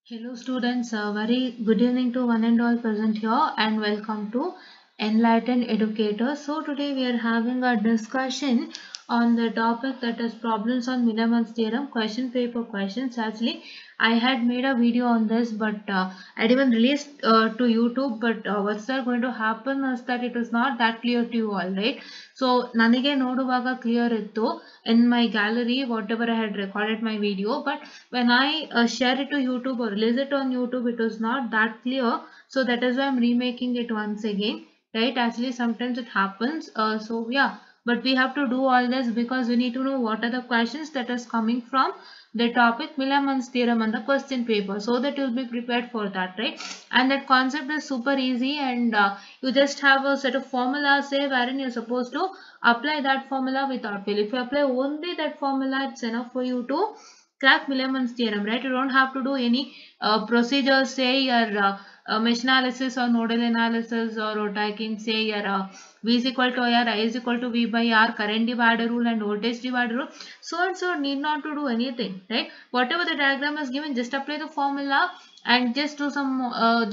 Hello students, very good evening to one and all present here and welcome to Enlightened Educators. So today we are having a discussion on the topic that is problems on Milliman's theorem, question paper questions. Actually, I had made a video on this but I didn't release to YouTube, but what's that going to happen is that it is not that clear to you all, right? So ನನಗೆ ನೋಡುವಾಗ clear ಇತ್ತು in my gallery whatever I had recorded my video, but when I share it to YouTube or release it on YouTube, it was not that clear. So that is why I'm remaking it once again, right? Actually sometimes it happens. So yeah, but we have to do all this because we need to know what are the questions that is coming from the topic Milliman's theorem on the question paper, so that you'll be prepared for that, right? And that concept is super easy, and you just have a set of formulas, say, wherein you're supposed to apply that formula without fail. If you apply only that formula, it's enough for you to crack Milliman's theorem, right? You don't have to do any procedures, say your mesh analysis or nodal analysis, or what I can say your V is equal to R, I is equal to V by R, current divider rule and voltage divider rule. So and so need not to do anything, right? Whatever the diagram is given, just apply the formula and just do some,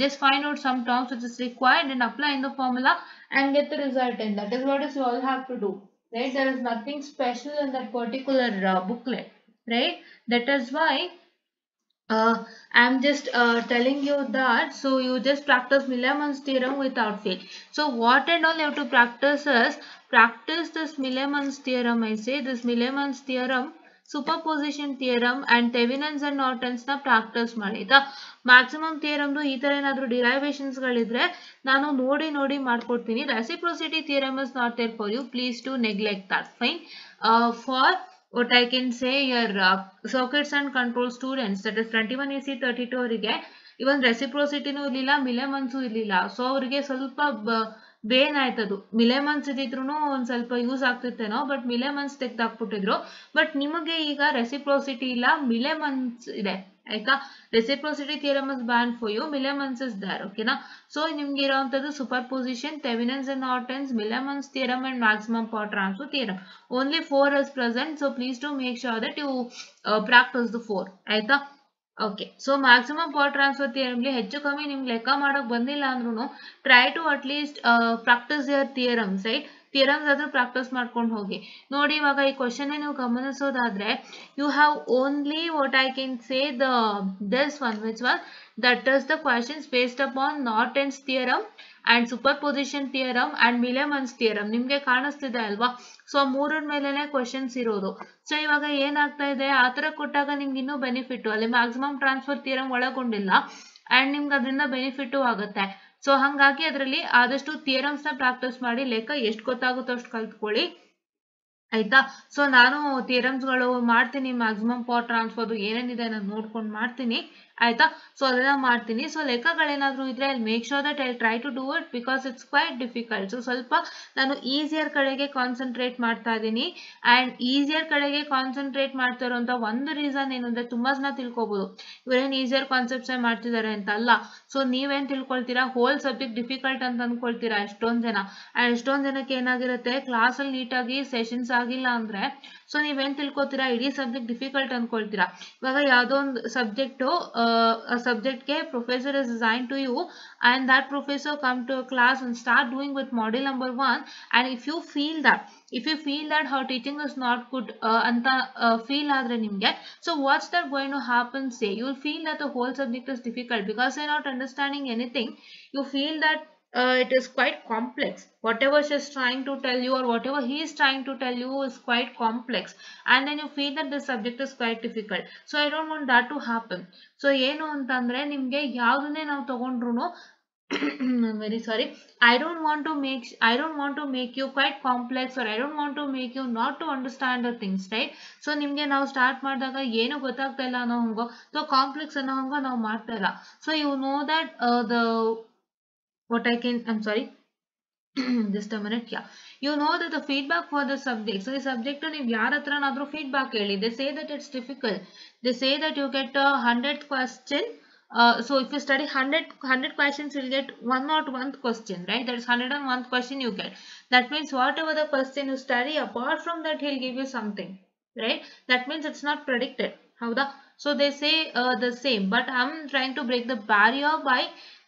just find out some terms which is required and apply in the formula and get the result. And that is what is you all have to do, right? There is nothing special in that particular booklet, right? That is why I'm just telling you that. So you just practice Milliman's theorem without fail. So what and all you have to practice is practice this Milliman's theorem. I say this Milliman's theorem, superposition theorem and Thevenin's and Norton's na practice ಮಾಡಿ ಆಯ್ತಾ. Maximum ಥಿಯರಮ್ದು ಈ ತರ ಏನಾದರೂ derivations ಗಳಿದ್ರೆ ನಾನು ನೋಡಿ ಮಾಡ್ಕೊಡ್ತೀನಿ. Reciprocity theorem is not there for you, please to neglect that. Fine. For what I can say, your circuits and control students, that is 21 AC 32 ಅವರಿಗೆ ಇವನ್ ರೆಸಿಪ್ರೋಸಿಟಿನೂ ಇರಲಿಲ್ಲ, ಮಿಲೆಮನ್ಸು ಇರಲಿಲ್ಲ. ಸೊ ಅವರಿಗೆ ಸ್ವಲ್ಪ ಬೇನ್ ಆಯ್ತದು. ಮಿಲೆಮನ್ಸ್ ಇದ್ದಿದ್ರು ಒಂದು ಸ್ವಲ್ಪ ಯೂಸ್ ಆಗ್ತಿತ್ತೇನೋ, ಬಟ್ ಮಿಲೆಮನ್ಸ್ ತೆಗ್ದಾಕ್ಬಿಟ್ಟಿದ್ರು. ಬಟ್ ನಿಮಗೆ ಈಗ ರೆಸಿಪ್ರೋಸಿಟಿ ಇಲ್ಲ, ಮಿಲೆಮನ್ಸ್ ಇದೆ ಆಯ್ತಾ. Reciprocity theorem is ban for you, Millman's is there, ಓಕೆನಾ. ಸೊ ನಿಮ್ಗೆ ಇರೋಂಥದ್ದು superposition, Thevenin's and Norton's, Millman's theorem and maximum power transfer theorem. only 4 is present, so please do make sure that you practice the 4 ಆಯ್ತಾ. Okay, so maximum power transfer ಥಿಯರಮ್ಲಿ ಹೆಚ್ಚು ಕಮ್ಮಿ ನಿಮ್ಗೆ ಲೆಕ್ಕ ಮಾಡಕ್ ಬಂದಿಲ್ಲ ಅಂದ್ರೂ try to at least practice your theorems, right? Theorems ಆದ್ರೂ ಪ್ರಾಕ್ಟೀಸ್ ಮಾಡ್ಕೊಂಡು ಹೋಗಿ. ನೋಡಿ, ಇವಾಗ ಈ ಕ್ವಶನ್ ನೀವು ಗಮನಿಸೋದಾದ್ರೆ, you have only what I can say this one which was that is the questions based upon Norton's theorem and superposition theorem and Millman's theorem. ನಿಮ್ಗೆ ಕಾಣಿಸ್ತಿದೆ ಅಲ್ವಾ? ಸೊ ಮೂರರ ಮೇಲೆನೆ ಕ್ವಶನ್ಸ್ ಇರೋದು. ಸೊ ಇವಾಗ ಏನಾಗ್ತಾ ಇದೆ, ಆ ತರ ಕೊಟ್ಟಾಗ ನಿಮ್ಗೆ ಇನ್ನೂ ಬೆನಿಫಿಟ್, ಅಲ್ಲಿ ಮ್ಯಾಕ್ಸಿಮಮ್ ಟ್ರಾನ್ಸ್ಫರ್ ಥಿಯರಮ್ ಒಳಗೊಂಡಿಲ್ಲ ಅಂಡ್ ನಿಮ್ಗೆ ಅದರಿಂದ ಬೆನಿಫಿಟ್ ಆಗುತ್ತೆ. ಸೊ ಹಂಗಾಗಿ ಅದರಲ್ಲಿ ಆದಷ್ಟು ಥಿಯರಮ್ಸ್ ನ ಪ್ರಾಕ್ಟೀಸ್ ಮಾಡಿ, ಲೆಕ್ಕ ಎಷ್ಟು ಗೊತ್ತಾಗುತ್ತೋ ಅಷ್ಟು ಕಲ್ತ್ಕೊಳ್ಳಿ ಆಯ್ತಾ. ಸೊ ನಾನು ಥಿಯರಮ್ಸ್ ಗಳು ಮಾಡ್ತೀನಿ, ಮ್ಯಾಕ್ಸಿಮಮ್ ಪವರ್ ಟ್ರಾನ್ಸ್ಫರ್ ಏನೇನಿದೆ ನಾನು ನೋಡ್ಕೊಂಡು ಮಾಡ್ತೀನಿ ಆಯ್ತಾ. ಸೊ ಅದನ್ನ ಮಾಡ್ತೀನಿ. ಸೊ ಲೆಕ್ಕಗಳೇನಾದ್ರೂ ಇದ್ರೆ I make sure that I try to do it because it's quite difficult. So ಸ್ವಲ್ಪ ನಾನು ಈಸಿಯರ್ ಕಡೆಗೆ ಕಾನ್ಸಂಟ್ರೇಟ್ ಮಾಡ್ತಾ ಇದ್ದೀನಿ. ಅಂಡ್ ಈಸಿಯರ್ ಕಡೆಗೆ ಕಾನ್ಸಂಟ್ರೇಟ್ ಮಾಡ್ತಾ ಇರೋಂಥ ಒಂದು ರೀಸನ್ ಏನಂದ್ರೆ, ತುಂಬಾ ಜನ ತಿಳ್ಕೊಬಹುದು ಇವರೇನು ಈಸಿಯರ್ ಕಾನ್ಸೆಪ್ಟ್ಸ್ ಮಾಡ್ತಿದ್ದಾರೆ ಅಂತ. ಅಲ್ಲ. ಸೊ ನೀವೇನ್ ತಿಳ್ಕೊಳ್ತೀರಾ, ಹೋಲ್ ಸಬ್ಜೆಕ್ಟ್ ಡಿಫಿಕಲ್ಟ್ ಅಂತ ಅನ್ಕೊಳ್ತೀರಾ ಎಷ್ಟೊಂದ್ ಜನ. ಅಂಡ್ ಎಷ್ಟೊಂದ್ ಜನಕ್ಕೆ ಏನಾಗಿರುತ್ತೆ, ಕ್ಲಾಸ್ ಅಲ್ಲಿ ನೀಟಾಗಿ ಸೆಷನ್ಸ್ ಆಗಿಲ್ಲ ಅಂದ್ರೆ ಸೊ ನೀವೇನ್ ತಿಳ್ಕೊತೀರಾ, ಇಡೀ ಸಬ್ಜೆಕ್ಟ್ ಡಿಫಿಕಲ್ಟ್ ಅನ್ಕೊಳ್ತೀರಾ. ಇವಾಗ ಯಾವ್ದೋ ಒಂದು ಸಬ್ಜೆಕ್ಟ್ ಸಬ್ಜೆಕ್ಟ್ಗೆ professor is assign to you and that professor come to a class and start doing with module number 1, and if you feel that her teaching is not good anta feel adre nimge, so what's that going to happen, say you will feel that the whole subject is difficult because you're not understanding anything. You feel that it is quite complex. Whatever she is trying to tell you or whatever he is trying to tell you is quite complex, and then you feel that the subject is quite difficult. So I don't want that to happen. So ಏನು ಅಂತಂದ್ರೆ, ನಿಮ್ಗೆ ಯಾವ್ದನ್ನೇ ನಾವು ತಗೊಂಡ್ರು I'm very sorry, I don't want to make you quite complex, or I don't want to make you not to understand the things, right? So ನಿಮ್ಗೆ ನಾವು start ಮಾಡಿದಾಗ ಏನು ಗೊತ್ತಾಗ್ತಾ ಇಲ್ಲ ಅನ್ನೋ ಹಂಗೋ, ಸೊ ಕಾಂಪ್ಲೆಕ್ಸ್ ಅನ್ನೋ ಹಂಗೋ ನಾವು ಮಾಡ್ತಾ ಇಲ್ಲ. So you know that I'm sorry, just a minute. Yeah, you know that the feedback for the subject, so the subject ನೀವು ಯಾರ ಹತ್ರನಾದ್ರೂ feedback ಹೇಳಿ, they say that it's difficult, they say that you get a 100th question. So if you study 100 questions, you'll get 101th question, right? That is 101th question you get. That means whatever the question you study, apart from that he'll give you something, right? That means it's not predicted. ಹೌದಾ? So they say the same, but I'm trying to break the barrier by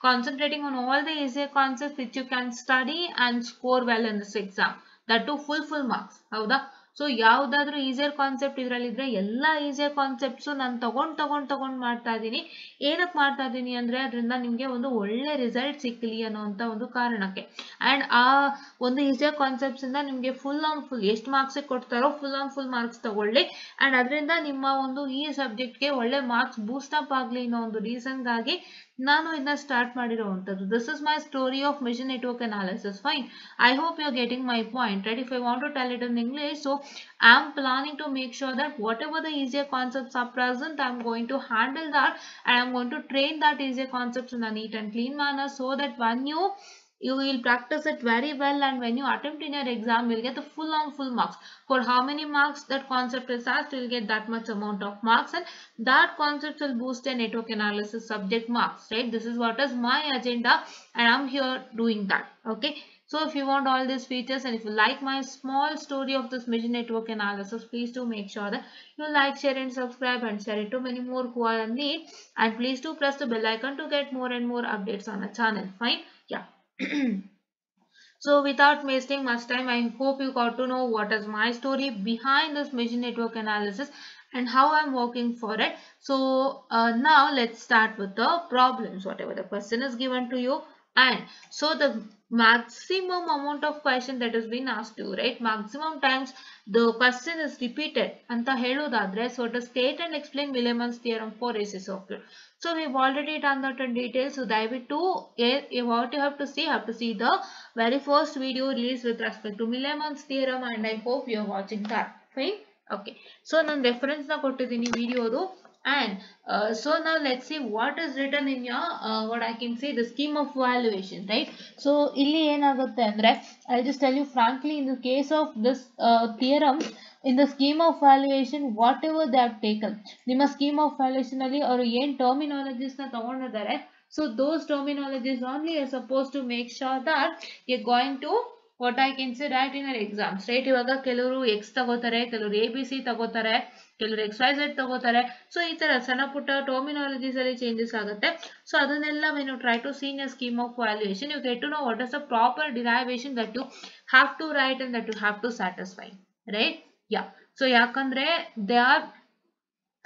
concentrating on all the easier concepts which you can study and score well in this exam. That too full marks. ಹೌದಾ? So ಯಾವ್ದಾದ್ರು easier concept ಇದ್ರಲ್ಲಿದ್ರೆ ಎಲ್ಲ easier concepts ನಾನು ತಗೊಂಡ್ ಮಾಡ್ತಾ ಇದ್ದೀನಿ. ಏನಕ್ಕೆ ಮಾಡ್ತಾ ಇದ್ದೀನಿ ಅಂದ್ರೆ ಅದರಿಂದ ನಿಮಗೆ ಒಂದು ಒಳ್ಳೆ ರಿಸಲ್ಟ್ ಸಿಕ್ಕಲಿ ಅನ್ನೋಂಥ ಒಂದು ಕಾರಣಕ್ಕೆ. ಅಂಡ್ ಆ ಒಂದು ಈಸಿಯರ್ ಕಾನ್ಸೆಪ್ಟ್ಸ್ ಇಂದ ನಿಮಗೆ ಫುಲ್ ಆನ್ ಫುಲ್ ಎಷ್ಟು ಮಾರ್ಕ್ಸ್ ಕೊಡ್ತಾರೋ ಫುಲ್ ಆನ್ ಫುಲ್ ಮಾರ್ಕ್ಸ್ ತಗೊಳ್ಳಿ. ಅಂಡ್ ಅದರಿಂದ ನಿಮ್ಮ ಒಂದು ಈ ಸಬ್ಜೆಕ್ಟ್ಗೆ ಒಳ್ಳೆ ಮಾರ್ಕ್ಸ್ ಬೂಸ್ಟ್ ಅಪ್ ಆಗಲಿ ಅನ್ನೋ ಒಂದು ರೀಸನ್ಗಾಗಿ ನಾನು ಇದನ್ನ ಸ್ಟಾರ್ಟ್ ಮಾಡಿರೋವಂಥದ್ದು. This is my story of machine network analysis. Fine, I hope you are getting my point, right? If I want to tell it in English, so I am planning to make sure that whatever the easier concepts are present, I am going to handle that and I am going to train that easier concepts in a neat and clean manner, so that when you will practice it very well, and when you attempt in your exam, you will get the full marks. For how many marks that concept is asked, you will get that much amount of marks, and that concept will boost your network analysis subject marks, right? This is what is my agenda and I'm here doing that. Okay, so if you want all these features and if you like my small story of this machine network analysis, please do make sure that you like, share and subscribe, and share it to many more who are in need, and please do press the bell icon to get more and more updates on the channel. Fine, yeah. So without wasting much time, I hope you got to know what is my story behind this machine network analysis and how I'm working for it. So now let's start with the problems, whatever the question is given to you. And so the maximum amount of question that has been asked to you, right? Maximum times the question is repeated anta helodadre, so to state and explain Milliman's theorem for AC circuit. So we've already done that in detail. So ದಯವಿಟ್ಟು what you have to see the very first video released with respect to Milliman's theorem, and I hope you are watching that. Fine, okay. So ನಾನು reference na ಕೊಟ್ಟಿದ್ದೀನಿ ವಿಡಿಯೋದು. And so now let's see what is written in your what I can say the scheme of valuation, right? So ಇಲ್ಲಿ ಏನಾಗುತ್ತೆ ಅಂದ್ರೆ I'll just tell you frankly, in the case of this theorem, in the scheme of valuation, whatever they have taken, ನಿಮ್ಮ scheme of valuation ಅಲ್ಲಿ ಅವರು ಏನ್ terminologies ನ ತಗೊಂಡಿದ್ದಾರೆ, so those terminologies only are supposed to make sure that you're going to what I can say write in your exams, right? ಇವಾಗ ಕೆಲವರು x ತಗೋತಾರೆ, ಕೆಲವರು ABC ತಗೋತಾರೆ, ಕೆಲವರು XYZ ತಗೋತಾರೆ. ಸೊ ಈ ತರ ಸಣ್ಣ ಪುಟ್ಟ ಟರ್ಮಿನಾಲಜೀಸ್ ಅಲ್ಲಿ ಚೇಂಜಸ್ ಆಗುತ್ತೆ. ಸೊ ಅದನ್ನೆಲ್ಲ when you try to see in a scheme of valuation, you get to know what is the proper derivation that you have to write and that you have to satisfy, right? Yeah, so yakandre they are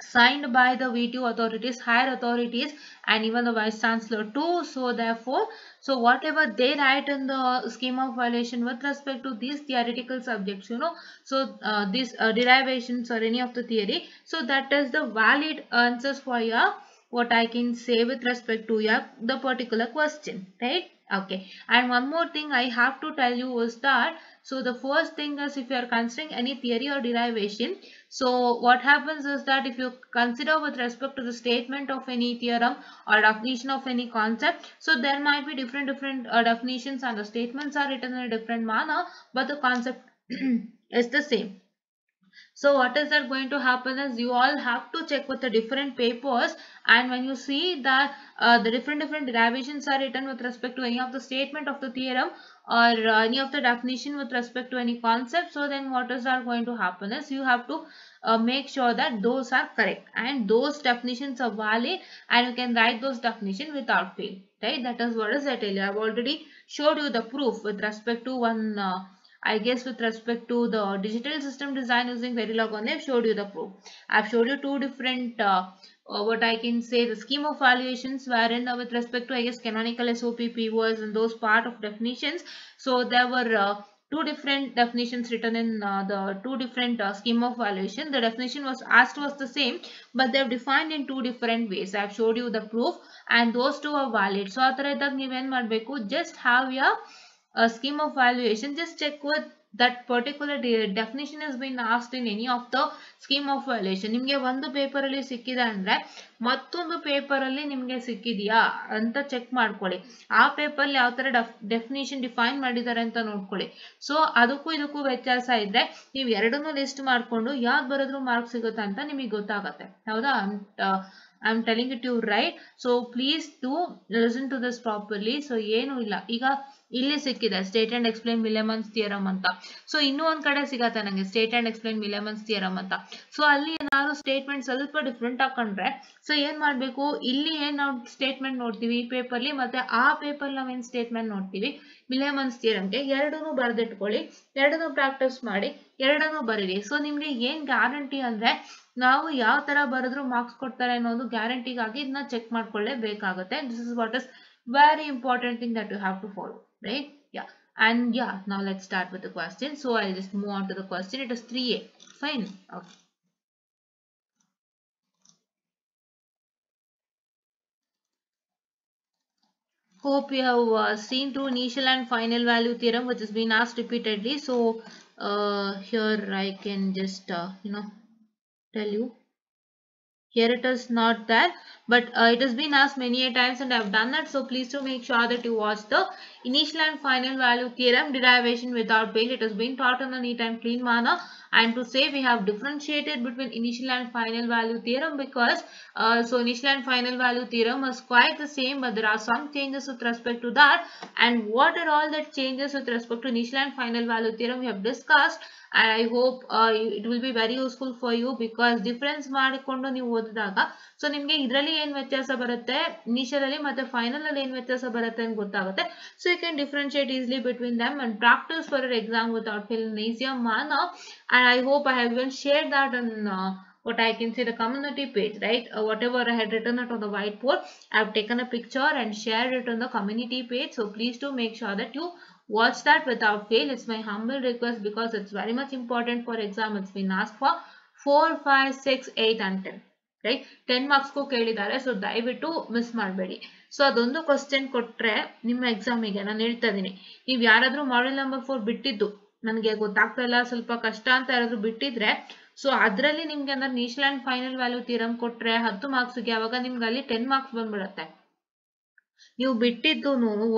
signed by the V2 authorities, higher authorities, and even the vice chancellor too. So therefore, so whatever they write in the scheme of valuation with respect to these theoretical subjects, you know, so these derivations or any of the theory, so that is the valid answers for your what I can say with respect to your the particular question, right? Okay, and one more thing I have to tell you is that, so the first thing is, if you are considering any theory or derivation, so what happens is that if you consider with respect to the statement of any theorem or definition of any concept, so there might be different definitions and the statements are written in a different manner, but the concept is the same. So what is that going to happen is, you all have to check with the different papers, and when you see that the different derivations are written with respect to any of the statement of the theorem or any of the definition with respect to any concept, so then what is that going to happen is, you have to make sure that those are correct and those definitions are valid, and you can write those definitions without fail, right? That is what is I tell you. I have already showed you the proof with respect to one I guess with respect to the digital system design using Verilog, I have showed you the proof. I have showed you two different what I can say the scheme of valuations, wherein with respect to I guess canonical SOP, POS and those part of definitions, so there were two different definitions written in the two different scheme of valuation. The definition was asked was the same, but they have defined in two different ways. I have showed you the proof and those two are valid. So athara idag ನೀವು ಏನು ಮಾಡಬೇಕು, just have your scheme of valuation, just check with that particular definition has been asked in any of the scheme of valuation. ನಿಮಗೆ ಒಂದು paper ಅಲ್ಲಿ ಸಿಕ್ಕಿದೆ ಅಂದ್ರೆ ಮತ್ತೊಂದು paper ಅಲ್ಲಿ ನಿಮಗೆ ಸಿಕ್ಕಿದೆಯಾ ಅಂತ ಚೆಕ್ ಮಾಡ್ಕೊಳ್ಳಿ. ಆ ಪೇಪರ್ ಅಲ್ಲಿ ಯಾವ ತರ ಡೆಫಿನಿಷನ್ ಡಿಫೈನ್ ಮಾಡಿದ್ದಾರೆ ಅಂತ ನೋಡ್ಕೊಳ್ಳಿ. ಸೊ ಅದಕ್ಕೂ ಇದಕ್ಕೂ ವ್ಯತ್ಯಾಸ ಇದ್ರೆ ನೀವು ಎರಡನ್ನೂ ಲಿಸ್ಟ್ ಮಾಡ್ಕೊಂಡು ಯಾವ್ದು ಬರೋದ್ರೂ ಮಾರ್ಕ್ಸ್ ಸಿಗುತ್ತೆ ಅಂತ ನಿಮಗೆ ಗೊತ್ತಾಗತ್ತೆ, ಹೌದಾ? I'm telling it to you right. So please do listen to this properly. So ಏನು ಇಲ್ಲ, ಈಗ ಇಲ್ಲಿ ಸಿಕ್ಕಿದೆ ಸ್ಟೇಟ್ ಅಂಡ್ ಎಕ್ಸ್ಪ್ಲೈನ್ ವಿಲಿಯಮನ್ಸ್ ಥಿಯರಮ್ ಅಂತ. ಸೊ ಇನ್ನೂ ಒಂದ್ ಕಡೆ ಸಿಗತ್ತೆ ನಂಗೆ ಸ್ಟೇಟ್ ಅಂಡ್ ಎಕ್ಸ್ಪ್ಲೈನ್ ವಿಲಿಯಮನ್ಸ್ ಥಿಯರಮ್ ಅಂತ. ಸೊ ಅಲ್ಲಿ ಏನಾದ್ರು ಸ್ಟೇಟ್ಮೆಂಟ್ ಸ್ವಲ್ಪ ಡಿಫ್ರೆಂಟ್ ಹಾಕೊಂಡ್ರೆ ಸೊ ಏನ್ ಮಾಡ್ಬೇಕು, ಇಲ್ಲಿ ಏನ್ ನಾವು ಸ್ಟೇಟ್ಮೆಂಟ್ ನೋಡ್ತೀವಿ ಈ ಪೇಪರ್ಲಿ, ಮತ್ತೆ ಆ ಪೇಪರ್ ನಾವೇನ್ ಸ್ಟೇಟ್ಮೆಂಟ್ ನೋಡ್ತೀವಿ ವಿಲಿಯಮನ್ಸ್ ಥಿಯರಮ್ಗೆ, ಎರಡನ್ನೂ ಬರೆದಿಟ್ಕೊಳ್ಳಿ, ಎರಡನ್ನೂ ಪ್ರಾಕ್ಟೀಸ್ ಮಾಡಿ, ಎರಡನ್ನೂ ಬರೀರಿ. ಸೊ ನಿಮ್ಗೆ ಏನ್ ಗ್ಯಾರಂಟಿ ಅಂದ್ರೆ ನಾವು ಯಾವ ತರ ಬರೆದ್ರು ಮಾರ್ಕ್ಸ್ ಕೊಡ್ತಾರೆ ಅನ್ನೋದು ಗ್ಯಾರಂಟಿಗಾಗಿ ಇದನ್ನ ಚೆಕ್ ಮಾಡ್ಕೊಳ್ಳೇಬೇಕಾಗುತ್ತೆ. This is what is very important thing that you have to follow, right? Yeah. And yeah, now let's start with the question. So I'll just move on to the question. It is 3A. Fine. Okay. Hope you have seen through initial and final value theorem, which has been asked repeatedly. So here I can just tell you. Here it is not there, but it has been asked many a times and I have done that. So please do make sure that you watch the initial and final value theorem derivation without fail. It has been taught in a neat and clean manner. And to say we have differentiated between initial and final value theorem because so initial and final value theorem is quite the same, but there are some changes with respect to that. And what are all that changes with respect to initial and final value theorem we have discussed. And I hope it will be very useful for you because difference ಮಾಡಿಕೊಂಡು ನೀವು ಓದಿದಾಗ so ನಿಮಗೆ ಇದರಲ್ಲಿ ಏನು ವ್ಯತ್ಯಾಸ ಬರುತ್ತೆ, initial ಅಲ್ಲಿ ಮತ್ತೆ ಫೈನಲ್ ಅಲ್ಲಿ ಏನು ವ್ಯತ್ಯಾಸ ಬರುತ್ತೆ ಅಂತ ಗೊತ್ತಾಗುತ್ತೆ. So you can differentiate easily between them and practice for your exam without fail in easier manner. And I hope I have even shared that on what I can say the community page, right? Whatever I had written it on the whiteboard, I have taken a picture and shared it on the community page. So please do make sure that you watch that without fail. It's my humble request because it's very much important for exam. It's been asked for 4, 5, 6, 8 and 10. Right? 10 marks ko ಕೇಳಿದ್ದಾರೆ. So ದಯವಿಟ್ಟು miss ಮಾಡಬೇಡಿ. So ಅದೊಂದು question ಕೊಟ್ರೆ ನಿಮ್ಮ ಎಕ್ಸಾಮಿಗೆ ನಾನು ಹೇಳ್ತಾ ಇದೀನಿ, ನೀವು ಯಾರಾದ್ರೂ ಮಾಡೆಲ್ ನಂಬರ್ 4 ಬಿಟ್ಟಿದ್ದು ನನಗೆ ಗೊತ್ತಾಗ್ತಾ ಇಲ್ಲ ಸ್ವಲ್ಪ ಕಷ್ಟ ಅಂತ ಯಾರಾದ್ರೂ ಬಿಟ್ಟಿದ್ರೆ ಸೊ ಅದರಲ್ಲಿ ನಿಮ್ಗೆ ಅಂದ್ರೆ initial and final value theorem ಕೊಟ್ರೆ 10 ಮಾರ್ಕ್ಸ್ಗೆ ಅವಾಗ ನಿಮ್ಗೆ ಅಲ್ಲಿ 10 ಮಾರ್ಕ್ಸ್ ಬಂದ್ಬಿಡುತ್ತೆ. ನೀವು ಬಿಟ್ಟಿದ್ದು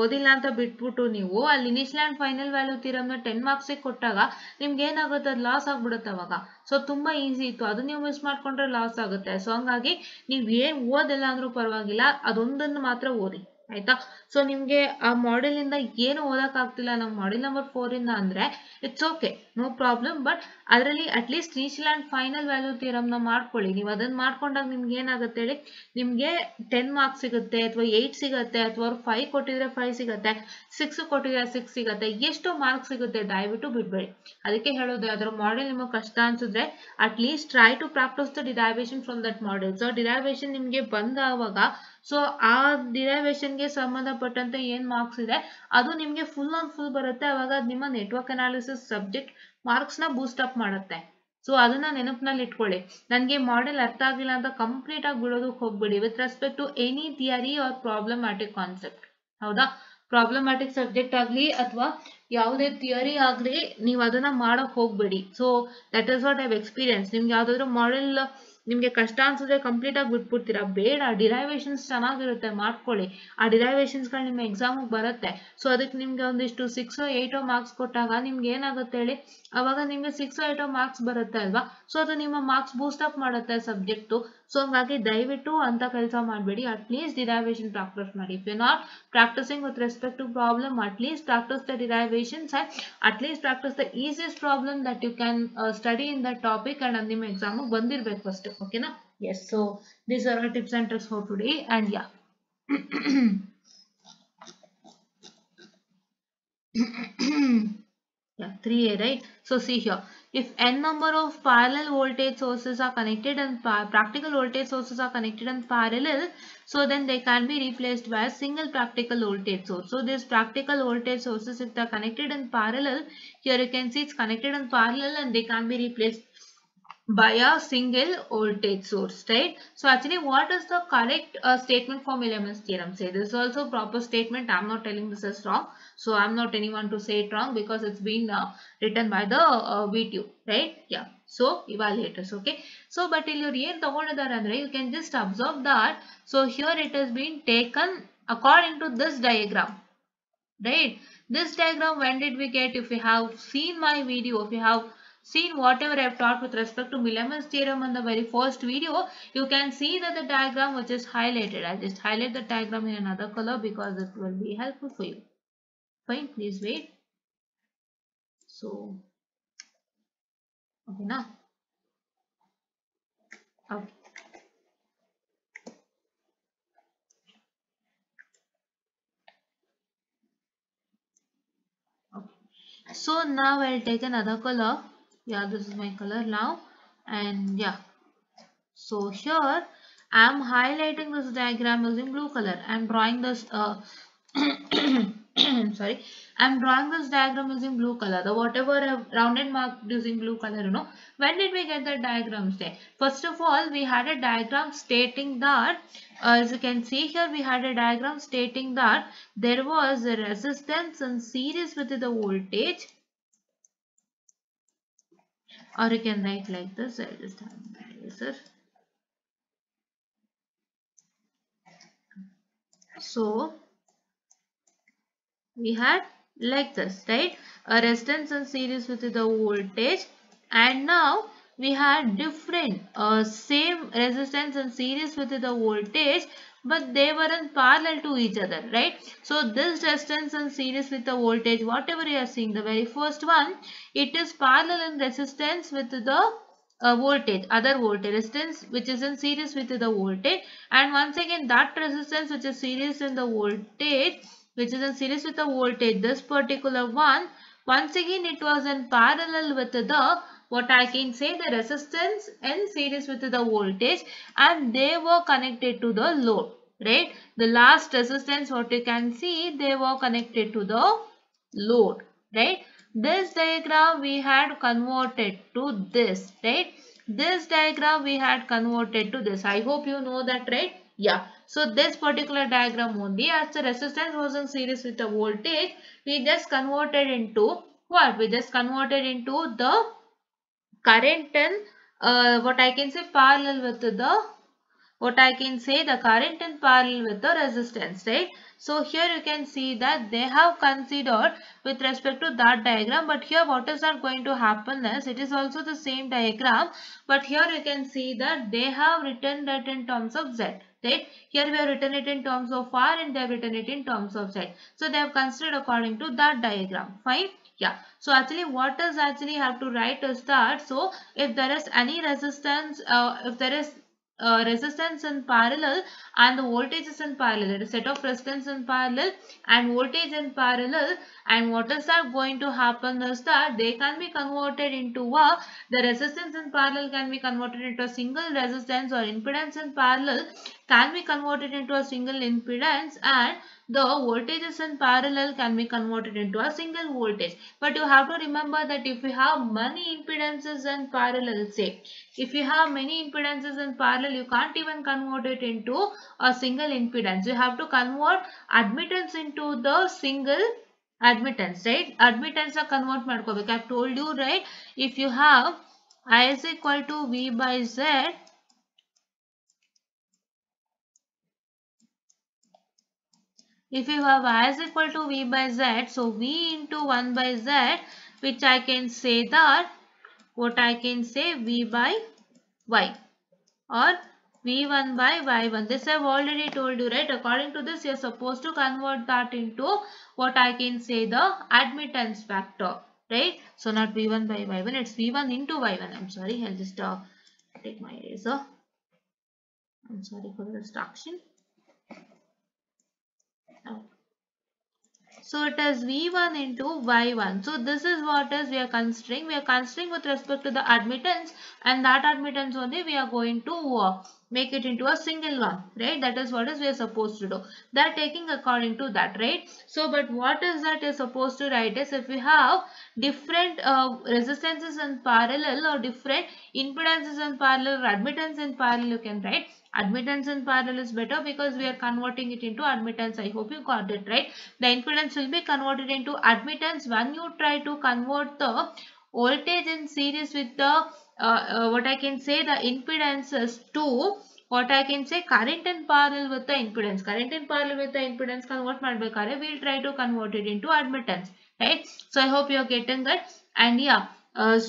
ಓದಿಲ್ಲ ಅಂತ ಬಿಟ್ಬಿಟ್ಟು ನೀವು ಅಲ್ಲಿ initial and final value theorem ನ 10 ಮಾರ್ಕ್ಸ್ ಕೊಟ್ಟಾಗ ನಿಮ್ಗೆ ಏನಾಗುತ್ತೆ, ಅದು ಲಾಸ್ ಆಗ್ಬಿಡುತ್ತೆ ಅವಾಗ. ಸೊ ತುಂಬಾ ಈಸಿ ಇತ್ತು, ಅದು ನೀವು ಮಿಸ್ ಮಾಡ್ಕೊಂಡ್ರೆ ಲಾಸ್ ಆಗುತ್ತೆ. ಸೊ ಹಂಗಾಗಿ ನೀವ್ ಏನ್ ಓದಿಲ್ಲ ಅಂದ್ರೂ ಪರವಾಗಿಲ್ಲ, ಅದೊಂದನ್ನು ಮಾತ್ರ ಓದಿ, ಆಯ್ತಾ. ಸೊ ನಿಮ್ಗೆ ಆ ಮಾಡೆಲ್ ಇಂದ ಏನು ಓದಕ್ ಆಗ್ತಿಲ್ಲ ನಾವು ಮಾಡೆಲ್ ನಂಬರ್ 4 ಇಂದ ಅಂದ್ರೆ it's okay, no problem. But ಅದರಲ್ಲಿ at least initial and final value theorem ನ ಮಾಡ್ಕೊಳ್ಳಿ. ನೀವು ಅದನ್ನ ಮಾಡ್ಕೊಂಡಾಗ ನಿಮ್ಗೆ ಏನಾಗುತ್ತೆ ಹೇಳಿ, ನಿಮ್ಗೆ 10 ಮಾರ್ಕ್ಸ್ ಸಿಗುತ್ತೆ ಅಥವಾ 8 ಸಿಗುತ್ತೆ ಅಥವಾ 5 ಕೊಟ್ಟಿದ್ರೆ 5 ಸಿಗುತ್ತೆ, 6 ಕೊಟ್ಟಿದ್ರೆ 6 ಸಿಗುತ್ತೆ, ಎಷ್ಟು ಮಾರ್ಕ್ಸ್ ಸಿಗುತ್ತೆ ದಯವಿಟ್ಟು ಬಿಡ್ಬೇಡಿ. ಅದಕ್ಕೆ ಹೇಳೋದು ಯಾವ್ದಾದ್ರು ಮಾಡೆಲ್ ನಿಮಗೆ ಕಷ್ಟ ಅನ್ಸಿದ್ರೆ at least try to practice the derivation from that model. So derivation ನಿಮ್ಗೆ ಬಂದಾವಾಗ ಸೊ ಆ ಡಿರೈವೇಶನ್ ಗೆ ಸಂಬಂಧಪಟ್ಟಂತೆ ಏನ್ ಮಾರ್ಕ್ಸ್ ಇದೆ ಅದು ನಿಮ್ಗೆ ಫುಲ್ ಆನ್ ಫುಲ್ ಬರುತ್ತೆ. ಅವಾಗ ನಿಮ್ಮ ನೆಟ್ವರ್ಕ್ ಅನಾಲಿಸಿಸ್ ಸಬ್ಜೆಕ್ಟ್ ಮಾರ್ಕ್ಸ್ ನ ಬೂಸ್ಟ್ ಅಪ್ ಮಾಡುತ್ತೆ. ಸೊ ಅದನ್ನ ನೆನಪಿನಲ್ಲಿ ಇಟ್ಕೊಳ್ಳಿ. ನನ್ಗೆ ಮಾಡೆಲ್ ಅರ್ಥ ಆಗಿಲ್ಲ ಅಂತ ಕಂಪ್ಲೀಟ್ ಆಗಿ ಬಿಡೋದಕ್ಕೆ ಹೋಗ್ಬಿಡಿ with respect to any theory or problematic concept. ಹೌದಾ, ಪ್ರಾಬ್ಲಮ್ಯಾಟಿಕ್ ಸಬ್ಜೆಕ್ಟ್ ಆಗ್ಲಿ ಅಥವಾ ಯಾವುದೇ ಥಿಯರಿ ಆಗ್ಲಿ ನೀವು ಅದನ್ನ ಮಾಡಕ್ ಹೋಗ್ಬೇಡಿ. So that is what I have experience. ನಿಮ್ಗೆ ಯಾವ್ದಾದ್ರು ಮಾಡೆಲ್ ನಿಮ್ಗೆ ಕಷ್ಟ ಅನ್ಸಿದ್ರೆ ಕಂಪ್ಲೀಟ್ ಆಗಿ ಬಿಟ್ಬಿಡ್ತೀರಾ, ಬೇಡ. ಡಿರೈವೇಶನ್ಸ್ ಚೆನ್ನಾಗಿರುತ್ತೆ, ಮಾಡ್ಕೊಳ್ಳಿ. ಆ ಡಿರೈವೇಶನ್ಸ್ ಗಳು ನಿಮ್ಮ ಎಕ್ಸಾಮ್ ಬರುತ್ತೆ. ಸೊ ಅದಕ್ಕೆ ನಿಮ್ಗೆ ಒಂದಿಷ್ಟು 6 8 ಮಾರ್ಕ್ಸ್ ಕೊಟ್ಟಾಗ ನಿಮ್ಗೆ ಏನಾಗುತ್ತೆ ಹೇಳಿ, ಅವಾಗ ನಿಮ್ಗೆ 6 8 ಮಾರ್ಕ್ಸ್ ಬರುತ್ತೆ ಅಲ್ವಾ. ಸೊ ಅದು ನಿಮ್ಮ ಮಾರ್ಕ್ಸ್ ಬೂಸ್ಟ್ ಅಪ್ ಮಾಡುತ್ತೆ ಸಬ್ಜೆಕ್ಟ್. ಸೊ ಹಂಗಾಗಿ ದಯವಿಟ್ಟು ಅಂತ ಕೆಲಸ ಮಾಡಬೇಡಿ. ಅಟ್ ಲೀಸ್ಟ್ ಡಿರೈವೇಶನ್ ಪ್ರಾಕ್ಟೀಸ್ ಮಾಡಿ. If you not practicing with respect to problem, at least practice the derivations and at least practice the easiest problem that you can study in that topic and ಅದು ನಿಮ್ಮ exam ಬಂದಿರ್ಬೇಕು first. ಓಕೆನಾ? Yes, so these are our tips and tricks for today. And yeah, yeah, 3A, right? So see here, if n number of parallel voltage sources are connected and practical voltage sources are connected in parallel, so then they can be replaced by a single practical voltage source. So these practical voltage sources, if they are connected in parallel, here you can see it's connected in parallel and they can be replaced by a single voltage source, right? So actually what is the correct statement for Milliman's theorem? Say this is also proper statement. I'm not telling this is wrong, so I'm not anyone to say it wrong because it's been written by the VTU, right? Yeah, so evaluators. Okay, so but till you ಏನು ತಗೊಂಡಿದ್ದಾರೆ ಅಂದ್ರೆ you can just observe that. So here it has been taken according to this diagram, right? This diagram when did we get? If you have seen my video, if you have seen whatever I have taught with respect to Milliman's theorem in the very first video, you can see that the diagram which is highlighted. I just highlight the diagram in another color because it will be helpful for you. Fine, please wait. So, okay now. Okay. Okay. So now I'll take another color. Yeah, this is my color now. And yeah. So here I am highlighting this diagram using blue color. I am drawing this sorry, I am drawing this diagram using blue color. The whatever I have rounded marked using blue color, when did we get the diagram there? First of all, we had a diagram stating that, as you can see here, we had a diagram stating that there was a resistance in series with the voltage, or you can write like this. I'll just have an eraser. So we had like this, right? A resistance in series with the voltage, and now we had different same resistance in series with the voltage, but they were in parallel to each other, right? So this resistance in series with the voltage, whatever you are seeing, the very first one, it is parallel in resistance with the voltage, other voltage resistance which is in series with the voltage, and once again that resistance which is series in the voltage, which is in series with the voltage, this particular one, once again it was in parallel with the, what I can say, the resistance in series with the voltage, and they were connected to the load, right? The last resistance, what you can see, they were connected to the load, right? This diagram we had converted to this, right? This diagram we had converted to this. I hope you know that, right? Yeah. So this particular diagram only, as the resistance was in series with the voltage, we just converted into what? We just converted into the current in what I can say, parallel with the, what I can say, the current in parallel with the resistance, right? So here you can see that they have considered with respect to that diagram, but here what is not going to happen is, it is also the same diagram, but here you can see that they have written that in terms of Z, right? Here we have written it in terms of R and they have written it in terms of Z. So they have considered according to that diagram. Fine. Yeah. So actually what does actually have to write is that, so if there is any resistance, if there is resistance in parallel and the voltage is in parallel, a set of resistance in parallel and voltage in parallel, and what is that going to happen is that they can be converted into the resistance in parallel can be converted into a single resistance, or impedance in parallel can be converted into a single impedance, and the voltages in parallel can be converted into a single voltage. But you have to remember that if you have many impedances in parallel, say if you have many impedances in parallel, you can't even convert it into a single impedance. You have to convert admittance into the single admittance, right? Admittance convert ಮಾಡ್ಕೋಬೇಕು. I have told you, right? If you have I is equal to V by Z, if you have I is equal to V by Z, so V into 1 by Z, which I can say that, what I can say, V by Y, or V1 by Y1. This I have already told you, right? According to this, you are supposed to convert that into what I can say, the admittance factor, right? So not V1 by Y1, it's V1 into Y1. I'm sorry, I'll just take my eraser. I'm sorry for the distraction. So it is V1 into Y1. So this is what is we are considering. We are considering with respect to the admittance, and that admittance only we are going to make it into a single one, right? That is what is we are supposed to do. That taking according to that, right? So but what is that you're supposed to write is, if we have different resistances in parallel or different impedances in parallel or admittance in parallel, you can write admittance in parallel is better because we are converting it into admittance. I hope you got it, right? The impedance will be converted into admittance when you try to convert the voltage in series with the what I can say, the impedances to what I can say, current in parallel with the impedance. Current in parallel with the impedance convert madbekare, we'll try to convert it into admittance, right? So I hope you are getting that. And yeah,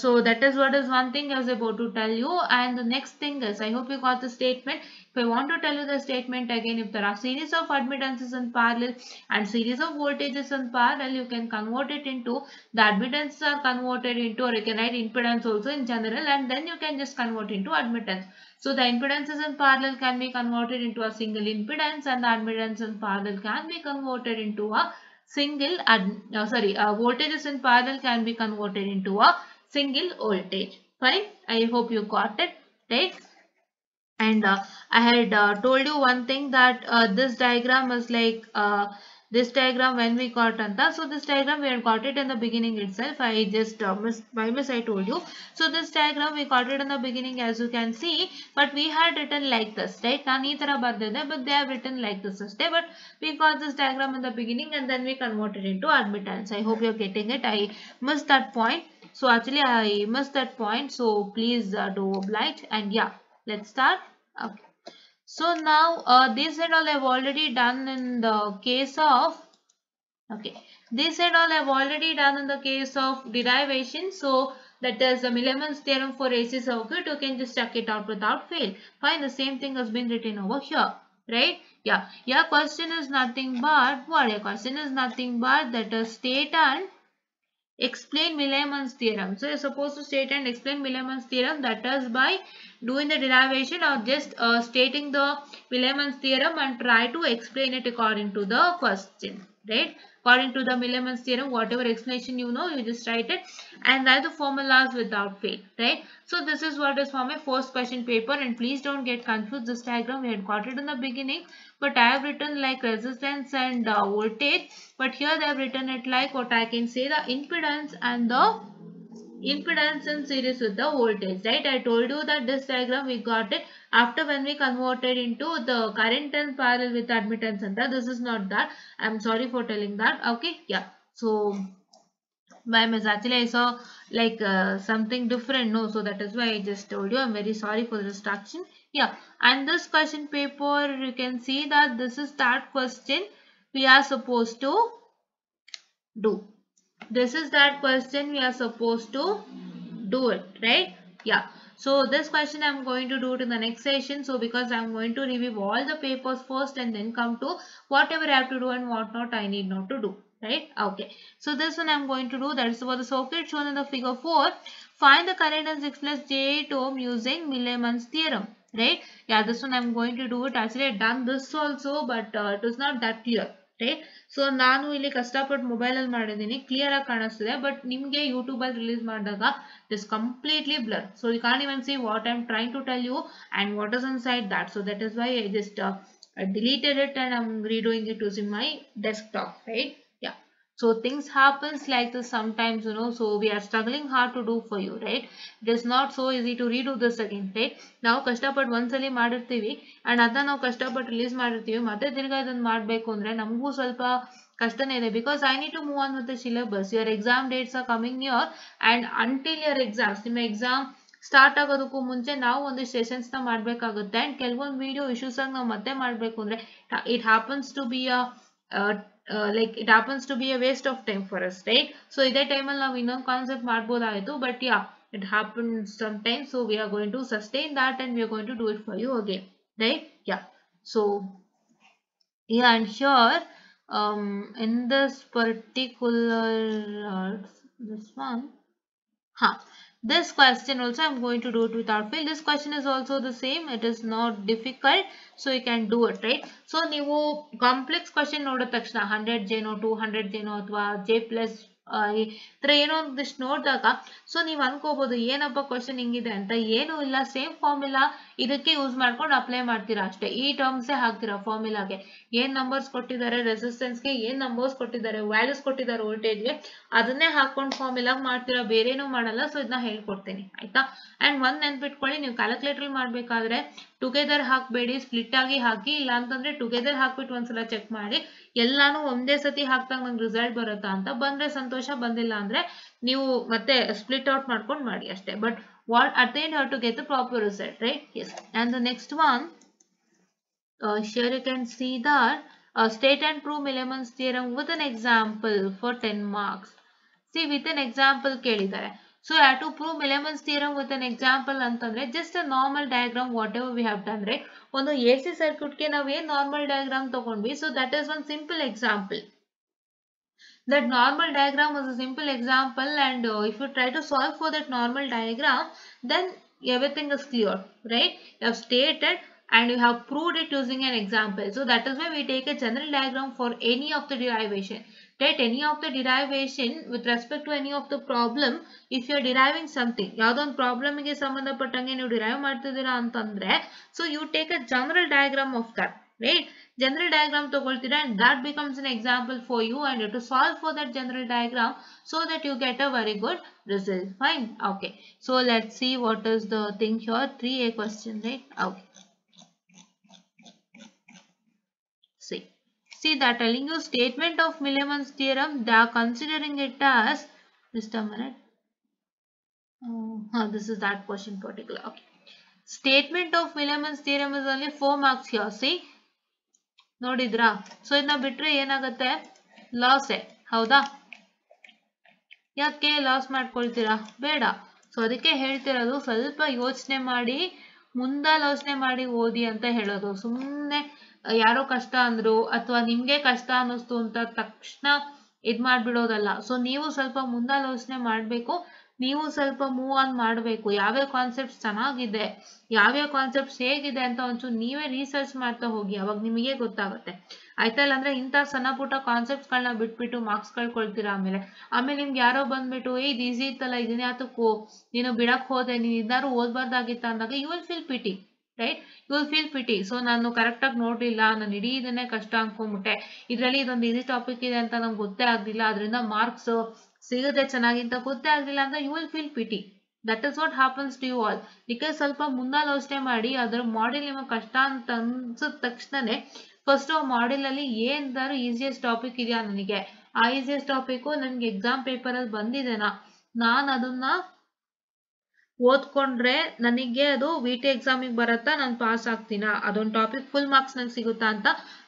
So that is what is one thing I was about to tell you. And the next thing is, I hope you got the statement. If I want to tell you the statement again, if there are series of admittances in parallel and series of voltages in parallel, you can convert it into, the admittances are converted into, or you can write impedance also in general, and then you can just convert into admittance. So the impedances in parallel can be converted into a single impedance, and the admittance in parallel can be converted into a single voltages in parallel can be converted into a single voltage. Fine, I hope you got it, right? And I had told you one thing, that this diagram is like this diagram when we got anta. So this diagram we had got it in the beginning itself. I just by miss I told you. So this diagram we got it in the beginning, as you can see, but we had written like this, right? Naan ee tara bardide, but they have written like this instead. But we got this diagram in the beginning and then we converted into admittance. I hope you're getting it. I missed that point. So actually I missed that point. So please do oblige, and yeah, let's start. Okay. So now this and all I've already done in the case of, okay, this and all I've already done in the case of derivation. So that is the Milliman's theorem for AC circuit. You can just check it out without fail. Fine, the same thing has been written over here, right? Yeah, your question is nothing but, what your question is nothing but, that is state and explain Milliman's theorem. So you're supposed to state and explain Milliman's theorem, that is by doing the derivation or just stating the Milliman's theorem and try to explain it according to the question, right? According to the Milliman's theorem, whatever explanation you know, you just write it and write the formulas without fail, right? So this is what is for my first question paper, and please don't get confused. This diagram we had got it in the beginning, but I have written like resistance and voltage, but here they have written it like, what I can say, the impedance and the impedance in series with the voltage, right? I told you that this diagram we got it after when we converted into the current in parallel with admittance center. This is not that. I'm sorry for telling that. Okay, yeah. So my miss, actually I saw like something different, no, so that is why I just told you. I'm very sorry for the distraction. Yeah, and this question paper, you can see that this is that question we are supposed to do. This is that question we are supposed to do it, right? Yeah. So this question I'm going to do it in the next session. So because I'm going to review all the papers first and then come to whatever I have to do and what not I need not to do, right? Okay. So this one I'm going to do, that is for the circuit shown in the figure 4. Find the current in 6 plus J8 ohm using Milliman's theorem, right? Yeah, this one I'm going to do it. Actually I done this also, but it is not that clear, right? So ನಾನು ಇಲ್ಲಿ ಕಷ್ಟಪಟ್ಟು ಮೊಬೈಲಲ್ಲಿ ಮಾಡಿದ್ದೀನಿ, clear ಆಗಿ ಕಾಣಿಸ್ತಿದೆ, but ನಿಮಗೆ ಯೂಟ್ಯೂಬಲ್ಲಿ release ಮಾಡಿದಾಗ it is completely blur. So you can't even see what I am trying to tell you and what is inside that. So that is why I just deleted it and I'm redoing it using my desktop, right? Yeah. So things happens like this sometimes, you know, so we are struggling hard to do for you, right? It is not so easy to redo this again, right? ನಾವು ಕಷ್ಟಪಟ್ಟು ಒಂದ್ಸಲಿ ಮಾಡಿರ್ತೀವಿ and ಅದನ್ನ ನಾವು ಕಷ್ಟಪಟ್ಟು release ಮಾಡಿರ್ತೀವಿ, ಮತ್ತೆ ತಿರ್ಗಾ ಇದನ್ನ ಮಾಡಬೇಕು ಅಂದ್ರೆ ನಮಗೂ ಸ್ವಲ್ಪ ಕಷ್ಟನೇ ಇದೆ, because I need to move on with the syllabus. Your exam dates are coming near and until your exams, ನಿಮ್ಮ ಎಕ್ಸಾಮ್ ಸ್ಟಾರ್ಟ್ ಆಗೋದಕ್ಕೂ ಮುಂಚೆ ನಾವು ಒಂದು ಸೆಷನ್ಸ್ ನ ಮಾಡಬೇಕಾಗುತ್ತೆ ಅಂಡ್ ಕೆಲವೊಂದು ವಿಡಿಯೋ ಇಶ್ಯೂಸ್ ಆಗಿ ನಾವು ಮತ್ತೆ ಮಾಡಬೇಕು ಅಂದ್ರೆ it happens to be like it happens to be a waste of time for us, right? So ಇದೇ ಟೈಮಲ್ಲಿ ನಾವು ಇನ್ನೊಂದು ಕಾನ್ಸೆಪ್ಟ್ ಮಾಡ್ಬೋದಾಯಿತು, but yeah it happens sometimes. So we are going to sustain that and we are going to do it for you again, right? Yeah. So yeah, and here in this particular this one, this question also I'm going to do it without fail. This question is also the same. It is not difficult, so you can do it, right? So ನೀವು complex question ನೋಡಿದ ತಕ್ಷಣ 100 ಜೇನೋ 200 ಜೇನೋ ಅಥವಾ J plus ಈ ತರ ಏನೋ ಒಂದಿಷ್ಟು ನೋಡಿದಾಗ so ನೀವು ಅನ್ಕೋಬಹುದು ಏನಪ್ಪ ಕ್ವಶನ್ ಹಿಂಗಿದೆ ಅಂತ. ಏನೂ ಇಲ್ಲ, ಸೇಮ್ ಫಾರ್ಮುಲಾ ಇದಕ್ಕೆ ಯೂಸ್ ಮಾಡ್ಕೊಂಡು ಅಪ್ಲೈ ಮಾಡ್ತೀರಾ ಅಷ್ಟೇ. ಈ ಟರ್ಮ್ಸೇ ಹಾಕ್ತೀರಾ ಫಾರ್ಮುಲಾಗೆ. ಏನ್ ನಂಬರ್ಸ್ ಕೊಟ್ಟಿದ್ದಾರೆ ರೆಸಿಸ್ಟೆನ್ಸ್ಗೆ, ಏನ್ ನಂಬರ್ಸ್ ಕೊಟ್ಟಿದ್ದಾರೆ ವ್ಯಾಲ್ಯೂಸ್ ಕೊಟ್ಟಿದ್ದಾರೆ ವೋಲ್ಟೇಜ್ಗೆ, ಅದನ್ನೇ ಹಾಕೊಂಡು ಫಾರ್ಮುಲಾ ಮಾಡ್ತೀರಾ, ಬೇರೇನೂ ಮಾಡಲ್ಲ. ಸೊ ಇದನ್ನ ಹೇಳ್ಕೊಡ್ತೀನಿ, ಆಯ್ತಾ? ಅಂಡ್ ಒಂದ್ ನೆನ್ಪಿಟ್ಕೊಳ್ಳಿ, ನೀವು ಕ್ಯಾಲ್ಕುಲೇಟರ್ ಮಾಡ್ಬೇಕಾದ್ರೆ ಟುಗೆದರ್ ಹಾಕ್ಬೇಡಿ, ಸ್ಪ್ಲಿಟ್ ಆಗಿ ಹಾಕಿ. ಇಲ್ಲ ಅಂತಂದ್ರೆ ಟುಗೆದರ್ ಹಾಕ್ಬಿಟ್ಟು ಒಂದ್ಸಲ ಚೆಕ್ ಮಾಡಿ ಎಲ್ಲಾನು ಒಂದೇ ಸತಿ ಹಾಕ್ದಾಗ ನಂಗೆ ರಿಸಲ್ಟ್ ಬರುತ್ತಾ ಅಂತ. ಬಂದ್ರೆ ಸಂತೋಷ, ಬಂದಿಲ್ಲ ಅಂದ್ರೆ ನೀವು ಮತ್ತೆ ಸ್ಪ್ಲಿಟ್ ಔಟ್ ಮಾಡ್ಕೊಂಡು ಮಾಡಿ ಅಷ್ಟೇ. But what at the end you have to get the proper result, right? Yes. And the next one, here you can see that state and prove Milliman's theorem with an example for 10 marks. See, with an example ಕೇಳಿದ್ದಾರೆ. So you have to prove Milliman's theorem with an example ಅಂತಂದ್ರೆ just a normal diagram whatever we have done, right? ಒಂದು AC circuit ಗೆ ನಾವು ಏನು normal diagram ತಗೊಂಡ್ವಿ, so that is one simple example. That normal diagram was a simple example, and if you try to solve for that normal diagram, then everything is clear, right? You have stated and you have proved it using an example. So that is why we take a general diagram for any of the derivation, right? Any of the derivation with respect to any of the problem, if you are deriving something, ಯಾವುದೋ ಒಂದು problem ಗೆ ಸಂಬಂಧಪಟ್ಟಂಗೆ ನೀವು derive ಮಾಡ್ತಿದ್ದೀರಾ ಅಂತಂದ್ರೆ, so you take a general diagram of that, right? General diagram ತಗೊಳ್ತೀರಾ, and that becomes an example for you, and you have to solve for that general diagram so that you get a very good result. Fine. Okay, so let's see what is the thing here. 3A question, right? Okay, see that telling you statement of Milliman's theorem, they are considering it as, just a minute, this is that question particular. Okay, statement of Milliman's theorem is only 4 marks here. See, ನೋಡಿದ್ರಾ? So ಇದನ್ನ ಬಿಟ್ರೆ ಏನಾಗುತ್ತೆ, ಲಾಸೆ, ಹೌದಾ? ಯಾಕೆ loss ಮಾಡ್ಕೊಳ್ತೀರಾ? ಬೇಡ. So ಅದಕ್ಕೆ ಹೇಳ್ತಿರೋದು ಸ್ವಲ್ಪ ಯೋಚನೆ ಮಾಡಿ ಮುಂದಾಲೋಚನೆ ಮಾಡಿ ಓದಿ ಅಂತ ಹೇಳೋದು. ಸುಮ್ಮನೆ ಯಾರೋ ಕಷ್ಟ ಅಂದ್ರು ಅಥವಾ ನಿಮ್ಗೆ ಕಷ್ಟ ಅನ್ನಿಸ್ತು ಅಂತ ತಕ್ಷಣ ಇದ್ ಮಾಡ್ಬಿಡೋದಲ್ಲ. ಸೊ ನೀವು ಸ್ವಲ್ಪ ಮುಂದಾಲೋಚನೆ ಮಾಡ್ಬೇಕು, ನೀವು ಸ್ವಲ್ಪ ಮೂವ್ ಆನ್ ಮಾಡಬೇಕು. ಯಾವ್ಯಾವ ಕಾನ್ಸೆಪ್ಟ್ಸ್ ಚೆನ್ನಾಗಿದೆ, ಯಾವ್ಯಾವ ಕಾನ್ಸೆಪ್ಟ್ಸ್ ಹೇಗಿದೆ ಅಂತ ಒಂಚೂರು ನೀವೇ ರಿಸರ್ಚ್ ಮಾಡ್ತಾ ಹೋಗಿ, ಅವಾಗ ನಿಮಗೆ ಗೊತ್ತಾಗುತ್ತೆ, ಆಯ್ತಾ? ಇಲ್ಲಾಂದ್ರೆ ಇಂಥ ಸಣ್ಣ ಪುಟ್ಟ ಕಾನ್ಸೆಪ್ಟ್ಸ್ಗಳನ್ನ ಬಿಟ್ಬಿಟ್ಟು ಮಾರ್ಕ್ಸ್ ಕಳ್ಕೊಳ್ತೀರಾ. ಆಮೇಲೆ ನಿಮ್ಗೆ ಯಾರೋ ಬಂದ್ಬಿಟ್ಟು ಇದು ಈಸಿ ಇತ್ತಲ್ಲ, ಇದನ್ನೇ ಯಾತಕ್ಕೋ ನೀನು ಬಿಡಕ್ ಹೋದೆ, ನೀನು ಇದಾರು ಓದ್ಬಾರ್ದಾಗಿತ್ತ ಅಂದಾಗ you will feel pity, right? You will feel pity. So ನಾನು ಕರೆಕ್ಟಾಗಿ ನೋಡ್ಲಿಲ್ಲ, ನಾನು ಇಡೀ ಇದನ್ನೇ ಕಷ್ಟ ಅನ್ಕೊಂಡ್ಬಿಟ್ಟೆ, ಇದರಲ್ಲಿ ಇದೊಂದು ಈಸಿ ಟಾಪಿಕ್ ಇದೆ ಅಂತ ನಂಗೆ ಗೊತ್ತೇ ಆಗ್ಲಿಲ್ಲ, ಅದರಿಂದ ಮಾರ್ಕ್ಸ್ ಸಿಗುತ್ತೆ ಚೆನ್ನಾಗಿ ಅಂತ ಗೊತ್ತೇ ಆಗ್ಲಿಲ್ಲ ಅಂತ you will feel pity. That is what happens to you all. ಇದಕ್ಕೆ ಸ್ವಲ್ಪ ಮುಂದಾಲೋಚನೆ ಮಾಡಿ, ಅದರ ಮಾಡೆಲ್ ನಿಮಗೆ ಕಷ್ಟ ಅಂತ ಅನ್ಸಿದ ತಕ್ಷಣನೇ ಫಸ್ಟ್ ಮಾಡೆಲ್ ಅಲ್ಲಿ ಏನಾದ್ರು ಈಸಿಯೆಸ್ಟ್ ಟಾಪಿಕ್ ಇದೆಯಾ ನನಗೆ, ಆ ಈಸಿಯೆಸ್ಟ್ ಟಾಪಿಕ್ ನನ್ಗೆ ಎಕ್ಸಾಮ್ ಪೇಪರ್ ಅಲ್ಲಿ ಬಂದಿದೆನಾ, ನಾನು ಅದನ್ನ ಓದ್ಕೊಂಡ್ರೆ ನನಗೆ ಅದು VT ಎಕ್ಸಾಮಿಗೆ ಬರತ್ತಾ, ನಾನು ಪಾಸ್ ಆಗ್ತೀನಾ, ಅದೊಂದು ಟಾಪಿಕ್ ಫುಲ್ ಮಾರ್ಕ್ಸ್ ನಂಗೆ ಸಿಗುತ್ತಾ ಅಂತ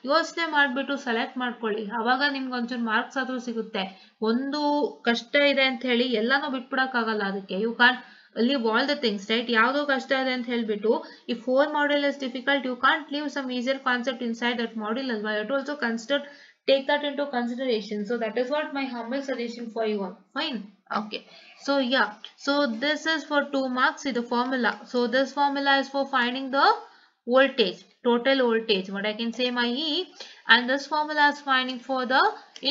ಯೋಚನೆ ಮಾಡ್ಬಿಟ್ಟು ಸೆಲೆಕ್ಟ್ ಮಾಡ್ಕೊಳ್ಳಿ. ಅವಾಗ ನಿಮ್ಗೆ ಒಂಚೂರು ಮಾರ್ಕ್ಸ್ ಆದ್ರೂ ಸಿಗುತ್ತೆ. ಒಂದು ಕಷ್ಟ ಇದೆ ಅಂತ ಹೇಳಿ ಎಲ್ಲಾನು ಬಿಟ್ಬಿಡಕ್ಕಾಗಲ್ಲ. ಅದಕ್ಕೆ you can't leave all the things, right? ಯಾವ್ದೋ ಕಷ್ಟ ಇದೆ ಅಂತ ಹೇಳ್ಬಿಟ್ಟು if 4 module is difficult, you can't leave some easier concept inside that module as well. You have to also consider, take that into consideration. So that is what my humble suggestion for you all. Fine. Okay, so yeah, so this is for 2 marks. See the formula. So this formula is for finding the voltage, total voltage, what I can say my E, and this formula is finding for the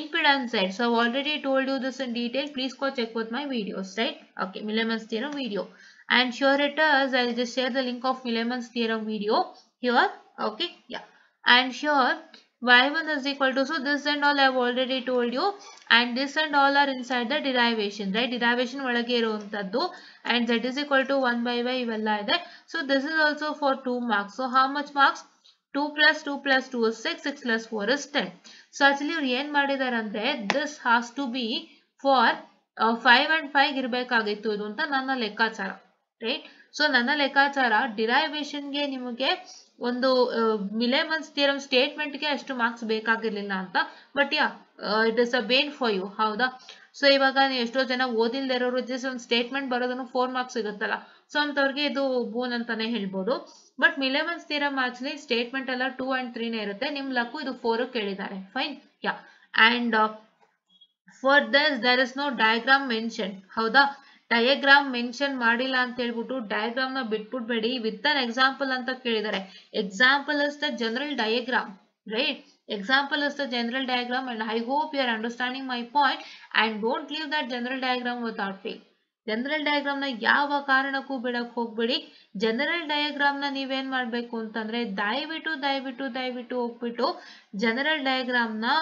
impedance side. So I've already told you this in detail. Please go check with my videos, right? Okay, Milliman's theorem video, and here it is. I'll just share the link of Milliman's theorem video here. Okay, yeah, and here y1 is equal to, so this and all I have already told you, and this and all are inside the derivation, right? Derivation ಒಳಗೆ ಇರುವಂತದ್ದು, and z is equal to 1 by y ಇವೆಲ್ಲ ಇದೆ. So this is also for 2 marks. So how much marks? 2 plus 2 plus 2 is 6, 6 plus 4 is 10. So actually ಇವ್ರು ಏನ್ ಮಾಡಿದಾರೆ ಅಂದ್ರೆ, this has to be for 5 and 5 ಇರಬೇಕಾಗಿತ್ತು ಇದು ಅಂತ ನನ್ನ ಲೆಕ್ಕಾಚಾರ, ರೈಟ್? ಸೊ ನನ್ನ ಲೆಕ್ಕಾಚಾರ ಡಿರೈವೇಶನ್ಗೆ ನಿಮಗೆ ಒಂದು Milliman's theorem ಸ್ಟೇಟ್ಮೆಂಟ್ಗೆ ಅಷ್ಟು ಮಾರ್ಕ್ಸ್ ಬೇಕಾಗಿರ್ಲಿಲ್ಲ ಅಂತ, but yeah it is a bane for you, ಹೌದಾ? ಸೊ ಇವಾಗ ನೀವು ಎಷ್ಟೋ ಜನ ಓದಿಲ್ದೇ ಇರೋರು ಜಸ್ಟ್ ಒಂದು ಸ್ಟೇಟ್ಮೆಂಟ್ ಬರೋದನ್ನು 4 ಮಾರ್ಕ್ಸ್ ಸಿಗುತ್ತಲ್ಲ, ಸೊ ಅಂತವ್ರಿಗೆ ಇದು ಬೋನ್ ಅಂತಾನೆ ಹೇಳ್ಬೋದು. But Milliman's theorem actually statement ಎಲ್ಲ 2 and 3 ಇರುತ್ತೆ. ನಿಮ್ ಲಕ್ಕು ಇದು 4 ಕೇಳಿದ್ದಾರೆ. Fine, ya. And for this there is no diagram mention, ಹೌದಾ? ಡಯಾಗ್ರಾಮ್ ಮೆನ್ಷನ್ ಮಾಡಿಲ್ಲ ಅಂತ ಹೇಳ್ಬಿಟ್ಟು ಡಯಾಗ್ರಾಮ್ ನ ಬಿಟ್ಬಿಡ್ಬೇಡಿ. ವಿತ್ ಅನ್ ಎಕ್ಸಾಂಪಲ್ ಅಂತ ಕೇಳಿದ್ದಾರೆ. Example is the general diagram, right? Example is the general diagram, and I hope you are understanding my point, and don't leave that general diagram without fail. General diagram ನ ಯಾವ ಕಾರಣಕ್ಕೂ ಬಿಡಕ್ ಹೋಗ್ಬೇಡಿ. General diagram ನ ನೀವೇನ್ ಮಾಡ್ಬೇಕು ಅಂತಂದ್ರೆ ದಯವಿಟ್ಟು ಹೋಗ್ಬಿಟ್ಟು ಜನರಲ್ ಡಯಾಗ್ರಾಮ್ ನ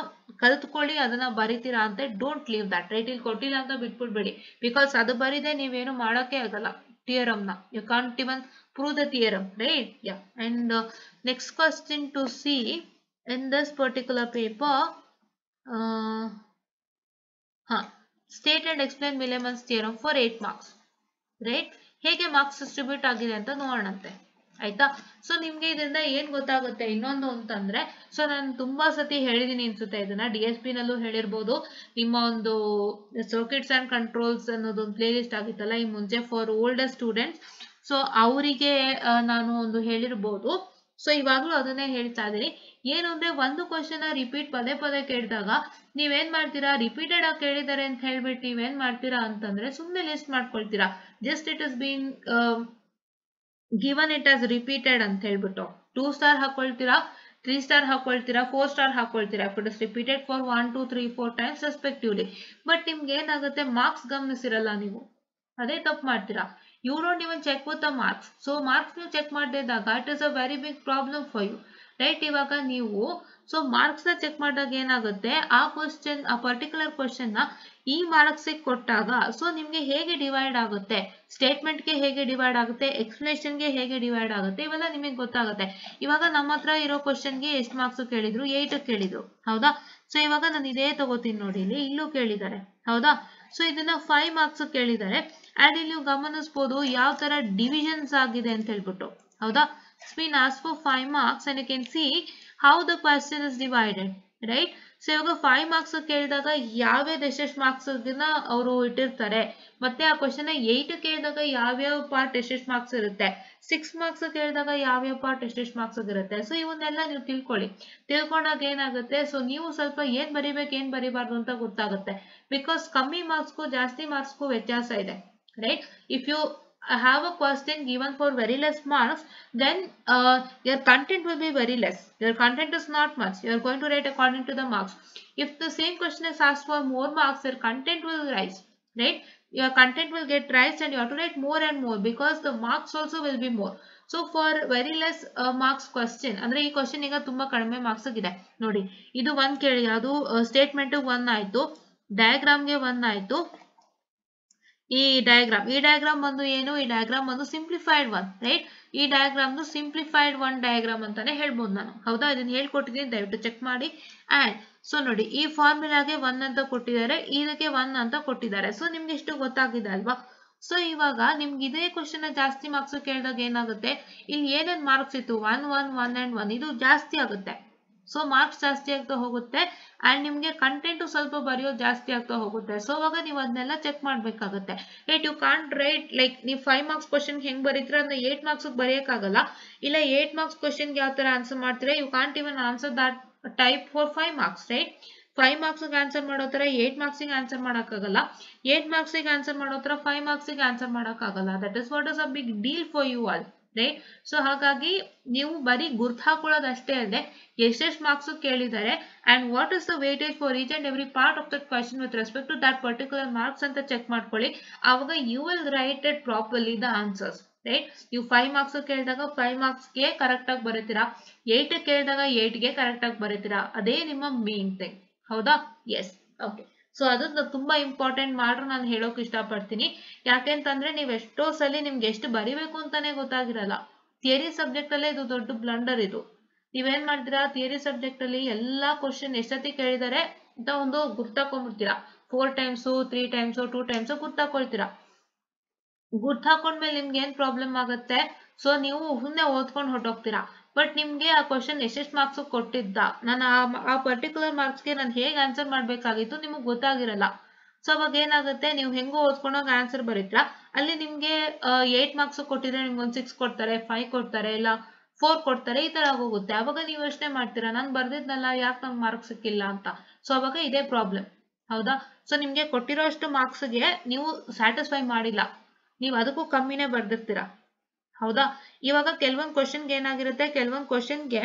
ಕಲ್ತ್ಕೊಳ್ಳಿ, ಅದನ್ನ ಬರಿತೀರಾ ಅಂತ. Don't leave that, right? ಇಲ್ಲಿ ಕೊಟ್ಟಿಲ್ಲ ಅಂತ ಬಿಟ್ಬಿಡ್ಬೇಡಿ, ಬಿಕಾಸ್ ಅದು ಬರಿದೆ ನೀವೇನು ಮಾಡಕ್ಕೆ ಆಗಲ್ಲ theorem na. You can't even prove the theorem, right? Yeah. And next question to see in this particular paper, state and explain Milliman's theorem for 8 marks, right? ಹೇಗೆ marks distribute ಆಗಿದೆ ಅಂತ ನೋಡೋಣಂತೆ, ಆಯ್ತಾ. ಸೊ ನಿಮ್ಗೆ ಇದರಿಂದ ಏನ್ ಗೊತ್ತಾಗುತ್ತೆ ಇನ್ನೊಂದು ಅಂತಂದ್ರೆ, ಸೊ ನಾನು ತುಂಬಾ ಸತಿ ಹೇಳಿದೀನಿ ಅನ್ಸುತ್ತೆ ಇದನ್ನ, DSP ನಲ್ಲೂ ಹೇಳಿರ್ಬೋದು, ನಿಮ್ಮ ಒಂದು ಸರ್ಕ್ಯೂಟ್ಸ್ ಅಂಡ್ ಕಂಟ್ರೋಲ್ಸ್ ಅನ್ನೋದು ಒಂದು ಪ್ಲೇ ಲಿಸ್ಟ್ ಆಗಿತ್ತಲ್ಲ ಈ ಮುಂಚೆ ಫಾರ್ ಓಲ್ಡರ್ ಸ್ಟೂಡೆಂಟ್ಸ್, ಸೊ ಅವರಿಗೆ ನಾನು ಒಂದು ಹೇಳಿರ್ಬೋದು. ಸೊ ಇವಾಗ್ಲೂ ಅದನ್ನೇ ಹೇಳ್ತಾ ಇದೀನಿ. ಏನು ಅಂದ್ರೆ ಒಂದು ಕ್ವಶನ್ ರಿಪೀಟ್ ಪದೇ ಪದೇ ಕೇಳಿದಾಗ ನೀವೇನ್ ಮಾಡ್ತೀರಾ, ರಿಪೀಟೆಡ್ ಆಗಿ ಕೇಳಿದ್ದಾರೆ ಅಂತ ಹೇಳ್ಬಿಟ್ಟು ನೀವೇನ್ ಮಾಡ್ತೀರಾ ಅಂತಂದ್ರೆ ಸುಮ್ನೆ ಲಿಸ್ಟ್ ಮಾಡ್ಕೊಳ್ತೀರಾ. Just it is been given it as repeated ಅಂತ ಹೇಳ್ಬಿಟ್ಟು 2 ಸ್ಟಾರ್ ಹಾಕೊಳ್ತೀರಾ, 3 ಸ್ಟಾರ್ ಹಾಕೊಳ್ತೀರಾ, 4 ಸ್ಟಾರ್ ಹಾಕೊಳ್ತೀರಾ. It is repeated for 1 2 3 4 times respectively. But ನಿಮ್ಗೆ ಏನಾಗುತ್ತೆ, ಮಾರ್ಕ್ಸ್ ಗಮನಿಸಿರಲ್ಲ ನೀವು, ಅದೇ ತಪ್ಪು ಮಾಡ್ತೀರಾ. You don't even check with the marks. So marks ನೀವು ಚೆಕ್ ಮಾಡದೇ ಇದ್ದಾಗ it is a very big problem for you, right. ಇವಾಗ ನೀವು ಸೊ ಮಾರ್ಕ್ಸ್ ನ ಚೆಕ್ ಮಾಡಿದಾಗ ಏನಾಗುತ್ತೆ, ಆ ಕ್ವಶನ್, ಆ ಪರ್ಟಿಕ್ಯುಲರ್ ಕ್ವಶನ್ ನ ಈ ಮಾರ್ಕ್ಸ್ ಕೊಟ್ಟಾಗ ಸೊ ನಿಮ್ಗೆ ಹೇಗೆ ಡಿವೈಡ್ ಆಗುತ್ತೆ, ಸ್ಟೇಟ್ಮೆಂಟ್ ಗೆ ಹೇಗೆ ಡಿವೈಡ್ ಆಗುತ್ತೆ, ಎಕ್ಸ್ಪ್ಲನೇಷನ್ ಗೆ ಹೇಗೆ ಡಿವೈಡ್ ಆಗುತ್ತೆ, ಇವೆಲ್ಲ ನಿಮಗೆ ಗೊತ್ತಾಗುತ್ತೆ. ಇವಾಗ ನಮ್ಮ ಹತ್ರ ಇರೋ ಕ್ವಶನ್ ಗೆ ಎಷ್ಟು ಮಾರ್ಕ್ಸ್ ಕೇಳಿದ್ರು, 8 ಕೇಳಿದ್ರು, ಹೌದಾ. ಸೊ ಇವಾಗ ನಾನು ಇದೇ ತಗೋತೀನಿ ನೋಡಿ, ಇಲ್ಲಿ ಇಲ್ಲೂ ಕೇಳಿದ್ದಾರೆ, ಹೌದಾ. ಸೊ ಇದನ್ನ 5 ಮಾರ್ಕ್ಸ್ ಕೇಳಿದ್ದಾರೆ. ಅಂಡ್ ಇಲ್ಲಿ ನೀವು ಗಮನಿಸಬಹುದು ಯಾವ ತರ ಡಿವಿಷನ್ಸ್ ಆಗಿದೆ ಅಂತ ಹೇಳ್ಬಿಟ್ಟು, ಹೌದಾ. It's been asked for 5 marks and you can see how the question is divided, right. So ಇವಾಗ 5 ಮಾರ್ಕ್ಸ್ ಕೇಳಿದಾಗ ಯಾವ್ಯಾವ ಎಷ್ಟೆಷ್ಟು ಮಾರ್ಕ್ಸ್ ಅವರು ಇಟ್ಟಿರ್ತಾರೆ, ಮತ್ತೆ ಆ ಕ್ವಶನ್ 8 ಕೇಳಿದಾಗ ಯಾವ್ಯಾವ ಪಾರ್ಟ್ ಎಷ್ಟೆಷ್ಟು ಮಾರ್ಕ್ಸ್ ಇರುತ್ತೆ, 6 ಮಾರ್ಕ್ಸ್ ಕೇಳಿದಾಗ ಯಾವ್ಯಾವ ಪಾರ್ಟ್ ಎಷ್ಟೆಷ್ಟು ಮಾರ್ಕ್ಸ್ ಇರುತ್ತೆ. ಸೊ ಇವನ್ನೆಲ್ಲ ನೀವು ತಿಳ್ಕೊಂಡಾಗ ಏನಾಗುತ್ತೆ, ಸೊ ನೀವು ಸ್ವಲ್ಪ ಏನ್ ಬರಿಬೇಕು ಏನ್ ಬರಿಬಾರ್ದು ಅಂತ ಗೊತ್ತಾಗುತ್ತೆ. ಬಿಕಾಸ್ ಕಮ್ಮಿ ಮಾರ್ಕ್ಸ್ಗೂ ಜಾಸ್ತಿ ಮಾರ್ಕ್ಸ್ಗೂ ವ್ಯತ್ಯಾಸ ಇದೆ, right. If you have a question given for very less marks, then your content will be very less. Your content is not much. You are going to write according to the marks. If the same question is asked for more marks, your content will rise, right. Your content will get raised and you have to write more and more because the marks also will be more. So for very less marks question, ಅಂದ್ರೆ ಈ question ಈಗ ತುಂಬಾ ಕಡಿಮೆ marks ಇದೆ ನೋಡಿ. ಇದು 1 ಕೇಳಿ, ಅದು ಸ್ಟೇಟ್ಮೆಂಟ್ 1 ಆಯ್ತು, ಡಯಾಗ್ರಾಮ್ಗೆ 1 ಆಯ್ತು. ಈ ಡಯಾಗ್ರಾಮ್ ಬಂದು ಏನು, ಈ ಡಯಾಗ್ರಾಮ್ ಬಂದು ಸಿಂಪ್ಲಿಫೈಡ್ 1, ರೈಟ್. ಈ ಡಯಾಗ್ರಾಮ್ ಸಿಂಪ್ಲಿಫೈಡ್ 1 ಡಯಾಗ್ರಾಮ್ ಅಂತಾನೆ ಹೇಳ್ಬೋದು ನಾನು, ಹೌದಾ. ಇದನ್ನ ಹೇಳ್ಕೊಟ್ಟಿದ್ದೀನಿ, ದಯವಿಟ್ಟು ಚೆಕ್ ಮಾಡಿ. ಅಂಡ್ ಸೊ ನೋಡಿ, ಈ ಫಾರ್ಮುಲಾಗೆ 1 ಅಂತ ಕೊಟ್ಟಿದ್ದಾರೆ, ಇದಕ್ಕೆ 1 ಅಂತ ಕೊಟ್ಟಿದ್ದಾರೆ. ಸೊ ನಿಮ್ಗೆ ಇಷ್ಟು ಗೊತ್ತಾಗಿದೆ ಅಲ್ವಾ. ಸೊ ಇವಾಗ ನಿಮ್ಗೆ ಇದೇ ಕ್ವಶನ್ ಜಾಸ್ತಿ ಮಾರ್ಕ್ಸ್ ಕೇಳಿದಾಗ ಏನಾಗುತ್ತೆ, ಇಲ್ಲಿ ಏನೇನ್ ಮಾರ್ಕ್ಸ್ ಇತ್ತು 1 1 1 and 1, ಇದು ಜಾಸ್ತಿ ಆಗುತ್ತೆ. ಸೊ ಮಾರ್ಕ್ಸ್ ಜಾಸ್ತಿ ಆಗ್ತಾ ಹೋಗುತ್ತೆ ಅಂಡ್ ನಿಮ್ಗೆ ಕಂಟೆಂಟ್ ಸ್ವಲ್ಪ ಬರೆಯೋದು ಜಾಸ್ತಿ ಆಗ್ತಾ ಹೋಗುತ್ತೆ. ಸೊ ಅವಾಗ ನೀವು ಅದನ್ನೆಲ್ಲ ಚೆಕ್ ಮಾಡ್ಬೇಕಾಗುತ್ತೆ. Right, you can't write like ನೀವು 5 ಮಾರ್ಕ್ಸ್ ಕ್ವಶನ್ ಹೆಂಗ್ ಬರೀತೀರ ಅದನ್ನ 8 ಮಾರ್ಕ್ಸ್ ಬರೆಯಕ್ಕಾಗಲ್ಲ. ಇಲ್ಲ 8 ಮಾರ್ಕ್ಸ್ ಕ್ವಶನ್ ಯಾವ ತರ ಆನ್ಸರ್ ಮಾಡ್ತೀರಾ, you can't even answer that type for 5 marks, right. 5 marks answer ಮಾಡೋ ತರ 8 ಮಾರ್ಕ್ಸ್ ಆನ್ಸರ್ ಮಾಡಕ್ಕಾಗಲ್ಲ, 8 ಮಾರ್ಕ್ಸ್ ಆನ್ಸರ್ ಮಾಡೋ ತರ 5 ಮಾರ್ಕ್ಸ್ ಆನ್ಸರ್ ಮಾಡಕ್ಕಾಗಲ್ಲ. That is what is a big deal for you all, right. So ಹಾಗಾಗಿ ನೀವು ಬರೀ ಗುರ್ತು ಹಾಕೊಳ್ಳೋದು ಅಷ್ಟೇ ಅಲ್ಲದೆ ಎಷ್ಟೆಷ್ಟು ಮಾರ್ಕ್ಸ್ ಕೇಳಿದ್ದಾರೆ and what is the weightage for each and every part of that question with respect to that particular marks ಅಂತ ಚೆಕ್ ಮಾಡ್ಕೊಳ್ಳಿ. ಆವಾಗ you will write it properly the answers, right. ನೀವು 5 ಮಾರ್ಕ್ಸ್ ಕೇಳಿದಾಗ 5 ಮಾರ್ಕ್ಸ್ಗೆ ಕರೆಕ್ಟ್ ಆಗಿ ಬರೀತೀರಾ, 8 ಕೇಳಿದಾಗ 8ಗೆ correct ಆಗಿ ಬರೀತೀರಾ, ಅದೇ ನಿಮ್ಮ ಮೇನ್ ಥಿಂಗ್, ಹೌದಾ. Yes, okay. ಸೊ ಅದನ್ನ ತುಂಬಾ ಇಂಪಾರ್ಟೆಂಟ್ ಮಾಡ್ರು ನಾನು ಹೇಳೋಕ್ ಇಷ್ಟಪಡ್ತೀನಿ. ಯಾಕೆಂತಂದ್ರೆ ನೀವು ಎಷ್ಟೋ ಸಲ ನಿಮ್ಗೆ ಎಷ್ಟು ಬರಿಬೇಕು ಅಂತಾನೆ ಗೊತ್ತಾಗಿರಲ್ಲ. ಥಿಯರಿ ಸಬ್ಜೆಕ್ಟ್ ಅಲ್ಲೇ ಇದು ದೊಡ್ಡ ಬ್ಲಂಡರ್. ಇದು ನೀವೇನ್ ಮಾಡ್ತೀರಾ, ಥಿಯರಿ ಸಬ್ಜೆಕ್ಟ್ ಅಲ್ಲಿ ಎಲ್ಲಾ ಕ್ವಶನ್ ಎಷ್ಟೊತ್ತಿ ಕೇಳಿದಾರೆ ಅಂತ ಒಂದು ಗುರ್ತಾಕೊಂಡ್ಬಿಡ್ತೀರಾ. 4 ಟೈಮ್ಸ್ 3 ಟೈಮ್ಸ್ 2 ಟೈಮ್ಸ್ ಗುರ್ತಾಕೊಳ್ತೀರಾ. ಗುರ್ತಾಕೊಂಡ್ಮೇಲೆ ನಿಮ್ಗೆ ಏನ್ ಪ್ರಾಬ್ಲಮ್ ಆಗುತ್ತೆ, ಸೊ ನೀವು ಸುಮ್ನೆ ಓದ್ಕೊಂಡು ಹೊರಟೋಗ್ತೀರಾ. ಬಟ್ ನಿಮ್ಗೆ ಆ ಕ್ವಶನ್ ಎಷ್ಟೆಷ್ಟು ಮಾರ್ಕ್ಸ್ ಕೊಟ್ಟಿದ್ದ, ನಾನು ಆ ಪರ್ಟಿಕ್ಯುಲರ್ ಮಾರ್ಕ್ಸ್ಗೆ ನಾನು ಹೇಗೆ ಆನ್ಸರ್ ಮಾಡ್ಬೇಕಾಗಿತ್ತು ನಿಮಗೆ ಗೊತ್ತಾಗಿರಲ್ಲ. ಸೊ ಅವಾಗ ಏನಾಗುತ್ತೆ, ನೀವು ಹೆಂಗೋ ಓದ್ಕೊಂಡೋಗ ಆನ್ಸರ್ ಬರೀತೀರಾ, ಅಲ್ಲಿ ನಿಮ್ಗೆ 8 ಮಾರ್ಕ್ಸ್ ಕೊಟ್ಟಿದ್ರೆ ನಿಮ್ಗೆ ಒಂದು 6 ಕೊಡ್ತಾರೆ, 5 ಕೊಡ್ತಾರೆ, ಇಲ್ಲ 4 ಕೊಡ್ತಾರೆ, ಈ ತರ ಆಗೋಗುತ್ತೆ. ಅವಾಗ ನೀವು ಯೋಚನೆ ಮಾಡ್ತೀರಾ, ನಾನು ಬರ್ದಿದ್ನಲ್ಲ ಯಾಕೆ ನಂಗೆ ಮಾರ್ಕ್ಸ್ ಸಿಕ್ಕಿಲ್ಲ ಅಂತ. ಸೊ ಅವಾಗ ಇದೇ ಪ್ರಾಬ್ಲಮ್, ಹೌದಾ. ಸೊ ನಿಮ್ಗೆ ಕೊಟ್ಟಿರೋ ಅಷ್ಟು ಮಾರ್ಕ್ಸ್ಗೆ ನೀವು ಸ್ಯಾಟಿಸ್ಫೈ ಮಾಡಿಲ್ಲ, ನೀವು ಅದಕ್ಕೂ ಕಮ್ಮಿನೇ ಬರ್ದಿರ್ತೀರಾ, ಹೌದಾ. ಇವಾಗ ಕೆಲವೊಂದು ಕ್ವಶನ್ಗೆ ಏನಾಗಿರುತ್ತೆ, ಕೆಲವೊಂದು ಕ್ವಶನ್ಗೆ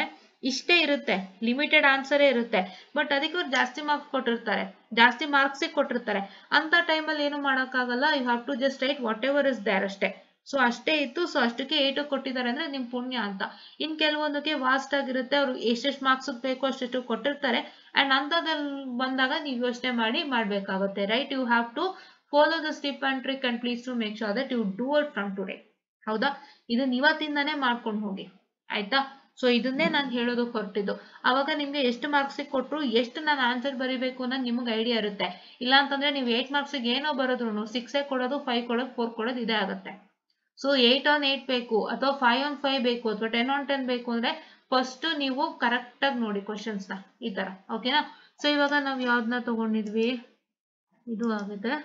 ಇಷ್ಟೇ ಇರುತ್ತೆ, ಲಿಮಿಟೆಡ್ ಆನ್ಸರೇ ಇರುತ್ತೆ, ಬಟ್ ಅದಕ್ಕೆ ಅವ್ರು ಜಾಸ್ತಿ ಮಾರ್ಕ್ಸ್ ಕೊಟ್ಟಿರ್ತಾರೆ, ಜಾಸ್ತಿ ಮಾರ್ಕ್ಸ್ ಕೊಟ್ಟಿರ್ತಾರೆ. ಅಂತ ಟೈಮಲ್ಲಿ ಏನು ಮಾಡೋಕ್ಕಾಗಲ್ಲ, you have to just write whatever is there ಅಷ್ಟೇ. ಸೊ ಅಷ್ಟೇ ಇತ್ತು, ಸೊ ಅಷ್ಟಕ್ಕೆ 8 ಕೊಟ್ಟಿದ್ದಾರೆ ಅಂದ್ರೆ ನಿಮ್ ಪುಣ್ಯ ಅಂತ. ಇನ್ ಕೆಲವೊಂದಕ್ಕೆ ವಾಸ್ಟ್ ಆಗಿರುತ್ತೆ, ಅವ್ರು ಎಷ್ಟೆಷ್ಟು ಮಾರ್ಕ್ಸ್ ಬೇಕು ಅಷ್ಟು ಕೊಟ್ಟಿರ್ತಾರೆ ಅಂಡ್ ಅಂತದಲ್ಲಿ ಬಂದಾಗ ನೀವು ಯೋಚನೆ ಮಾಡಿ ಮಾಡ್ಬೇಕಾಗುತ್ತೆ, right. You have to follow the step and trick and please to make sure that you do it from today, ಹೌದಾ. ಇದನ್ನ ಇವತ್ತಿಂದಾನೇ ಮಾಡ್ಕೊಂಡು ಹೋಗಿ, ಆಯ್ತಾ. ಸೊ ಇದನ್ನೇ ನಾನು ಹೇಳೋದಕ್ಕೆ ಹೊರಟಿದ್ದು. ಅವಾಗ ನಿಮ್ಗೆ ಎಷ್ಟು ಮಾರ್ಕ್ಸ್ ಕೊಟ್ಟರು, ಎಷ್ಟು ನಾನು ಆನ್ಸರ್ ಬರೀಬೇಕು ಅನ್ನೋದು ನಿಮ್ಗೆ ಐಡಿಯಾ ಇರುತ್ತೆ. ಇಲ್ಲ ಅಂತಂದ್ರೆ ನೀವು 8 ಮಾರ್ಕ್ಸ್ಗೆ ಏನೋ ಬರೋದ್ರು 6 ಕೊಡೋದು, 5 ಕೊಡೋದು, 4 ಕೊಡೋದು ಇದೇ ಆಗುತ್ತೆ. ಸೊ 8 on 8 ಬೇಕು ಅಥವಾ 5 on 5 ಬೇಕು ಅಥವಾ 10 on 10 ಬೇಕು ಅಂದ್ರೆ ಫಸ್ಟ್ ನೀವು ಕರೆಕ್ಟ್ ಆಗಿ ನೋಡಿ ಕ್ವಶನ್ಸ್ ನ ಈ ತರ ಓಕೆನಾ. ಸೊ ಇವಾಗ ನಾವು ಯಾವ್ದನ್ನ ತಗೊಂಡಿದ್ವಿ, ಇದು ಆಗಿದೆ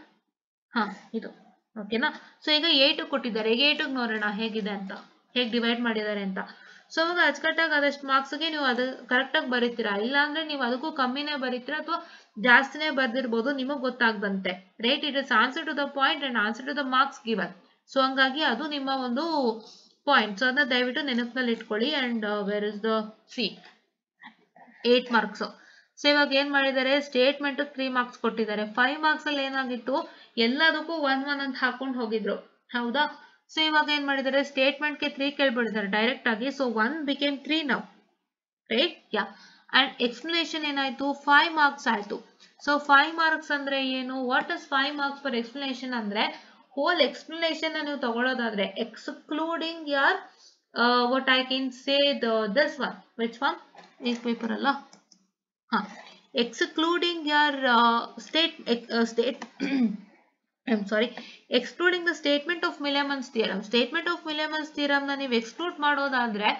ಇದು ಓಕೆನಾ. ಸೊ ಈಗ 8 ಕೊಟ್ಟಿದ್ದಾರೆ, ಈಗ 8 ನೋಡೋಣ ಹೇಗಿದೆ ಅಂತ, ಹೇಗೆ ಡಿವೈಡ್ ಮಾಡಿದ್ದಾರೆ ಅಂತ. ಸೊ ಇವಾಗ ಅಚ್ಚುಕಟ್ಟಾಗಿ ಅದಷ್ಟು ಮಾರ್ಕ್ಸ್ಗೆ ನೀವು ಅದು ಕರೆಕ್ಟ್ ಆಗಿ ಬರೀತೀರಾ, ಇಲ್ಲ ಅಂದ್ರೆ ನೀವು ಅದಕ್ಕೂ ಕಮ್ಮಿನೇ ಬರೀತೀರಾ ಅಥವಾ ಜಾಸ್ತಿನೇ ಬರ್ದಿರ್ಬೋದು, ನಿಮಗ್ ಗೊತ್ತಾಗ್ದಂತೆ right. It is answer to the point and answer to the marks given. So ಹಂಗಾಗಿ ಅದು ನಿಮ್ಮ ಒಂದು ಪಾಯಿಂಟ್. ಸೊ ಅದನ್ನ ದಯವಿಟ್ಟು ನೆನಪಿನಲ್ಲಿ ಇಟ್ಕೊಳ್ಳಿ. And where is the C 8 marks. So ಇವಾಗ ಏನ್ ಮಾಡಿದ್ದಾರೆ, ಸ್ಟೇಟ್ಮೆಂಟ್ 3 ಮಾರ್ಕ್ಸ್ ಕೊಟ್ಟಿದ್ದಾರೆ. 5 ಮಾರ್ಕ್ಸ್ ಅಲ್ಲಿ ಏನಾಗಿತ್ತು, ಎಲ್ಲದಕ್ಕೂ 1 1 ಅಂತ ಹಾಕೊಂಡು ಹೋಗಿದ್ರು, ಹೌದಾ. ಸೊ ಇವಾಗ ಏನ್ ಮಾಡಿದ್ದಾರೆ, ಸ್ಟೇಟ್ಮೆಂಟ್ ಗೆ 3 ಕೇಳ್ಬಿಟ್ಟಿದ್ದಾರೆ ಡೈರೆಕ್ಟ್ ಆಗಿ. So 1 became 3 now, right. Yeah. And explanation ಏನಾಯ್ತು, 5 ಮಾರ್ಕ್ಸ್ ಆಯ್ತು. ಸೊ 5 ಮಾರ್ಕ್ಸ್ ಅಂದ್ರೆ ಏನು, what is 5 marks for explanation ಅಂದ್ರೆ ಹೋಲ್ ಎಕ್ಸ್ಪ್ಲನೇಷನ್ ನೀವು ತಗೊಳ್ಳೋದಾದ್ರೆ ಎಕ್ಸ್ಕ್ಲೂಡಿಂಗ್ ಯಾರ್ what I can say this one, which one ಈ ಪೇಪರ್ ಅಲ್ಲ, excluding your I'm sorry, excluding the statement of Milliman's theorem. Statement of Milliman's theorem na ನೀವು exclude ಮಾಡೋದಾದ್ರೆ